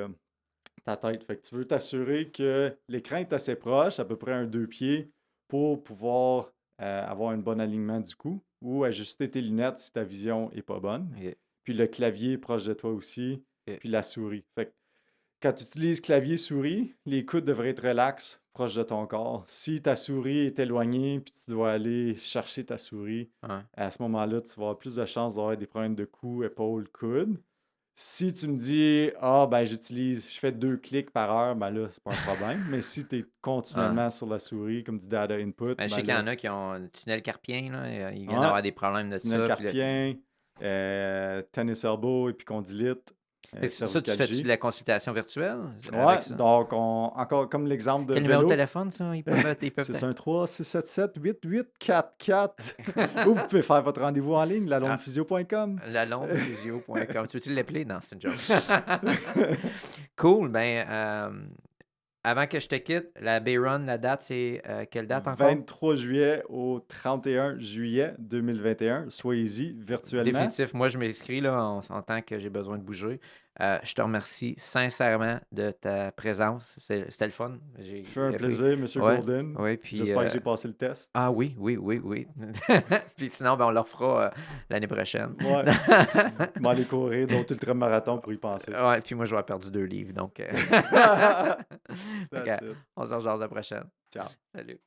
ta tête. Fait que tu veux t'assurer que l'écran est assez proche, à peu près un 2 pieds, pour pouvoir avoir un bon alignement du cou ou ajuster tes lunettes si ta vision n'est pas bonne. OK. Puis le clavier proche de toi aussi, OK. puis la souris. Fait que quand tu utilises clavier-souris, les coudes devraient être relax, proche de ton corps. Si ta souris est éloignée, puis tu dois aller chercher ta souris, Ouais. à ce moment-là, tu vas avoir plus de chances d'avoir des problèmes de cou, épaule, coude. Si tu me dis, je fais 2 clics par heure, ben là, c'est pas un problème. Mais si tu es continuellement sur la souris, comme du data input, Ben, je sais ben qu'il y en là, a qui ont un tunnel carpien, là, ils viennent ouais, d'avoir des problèmes de tunnel ça. Puis là, carpien, tennis elbow, épicondylite, fait que ça, tu fais-tu cervicalgie. de la consultation virtuelle Ouais, avec ça? donc encore comme l'exemple de Quel numéro de vélo, téléphone, ça? Ils peuvent c'est 613-677-8844. Ou vous pouvez faire votre rendez-vous en ligne, lalondephysio.com. lalondephysio.com. Tu veux-tu l'appeler? Non, c'est une joke. Cool. Ben, avant que je te quitte, la Bay-Run, la date, c'est quelle date encore? 23 juillet au 31 juillet 2021. Soyez-y virtuellement. Définitif. Moi, je m'inscris là, en tant que j'ai besoin de bouger. Je te remercie sincèrement de ta présence. C'était le fun. J'ai Fait un appris. plaisir, M. Ouais, Golden. ouais, puis, J'espère que j'ai passé le test. ah oui. Puis sinon, ben, on le refera l'année prochaine. Ouais. Je vais aller courir d'autres ultramarathons pour y penser. Ouais, puis moi, je vais avoir perdu 2 livres. Donc, That's fait que, it. on se rejoint la prochaine. Ciao. Salut.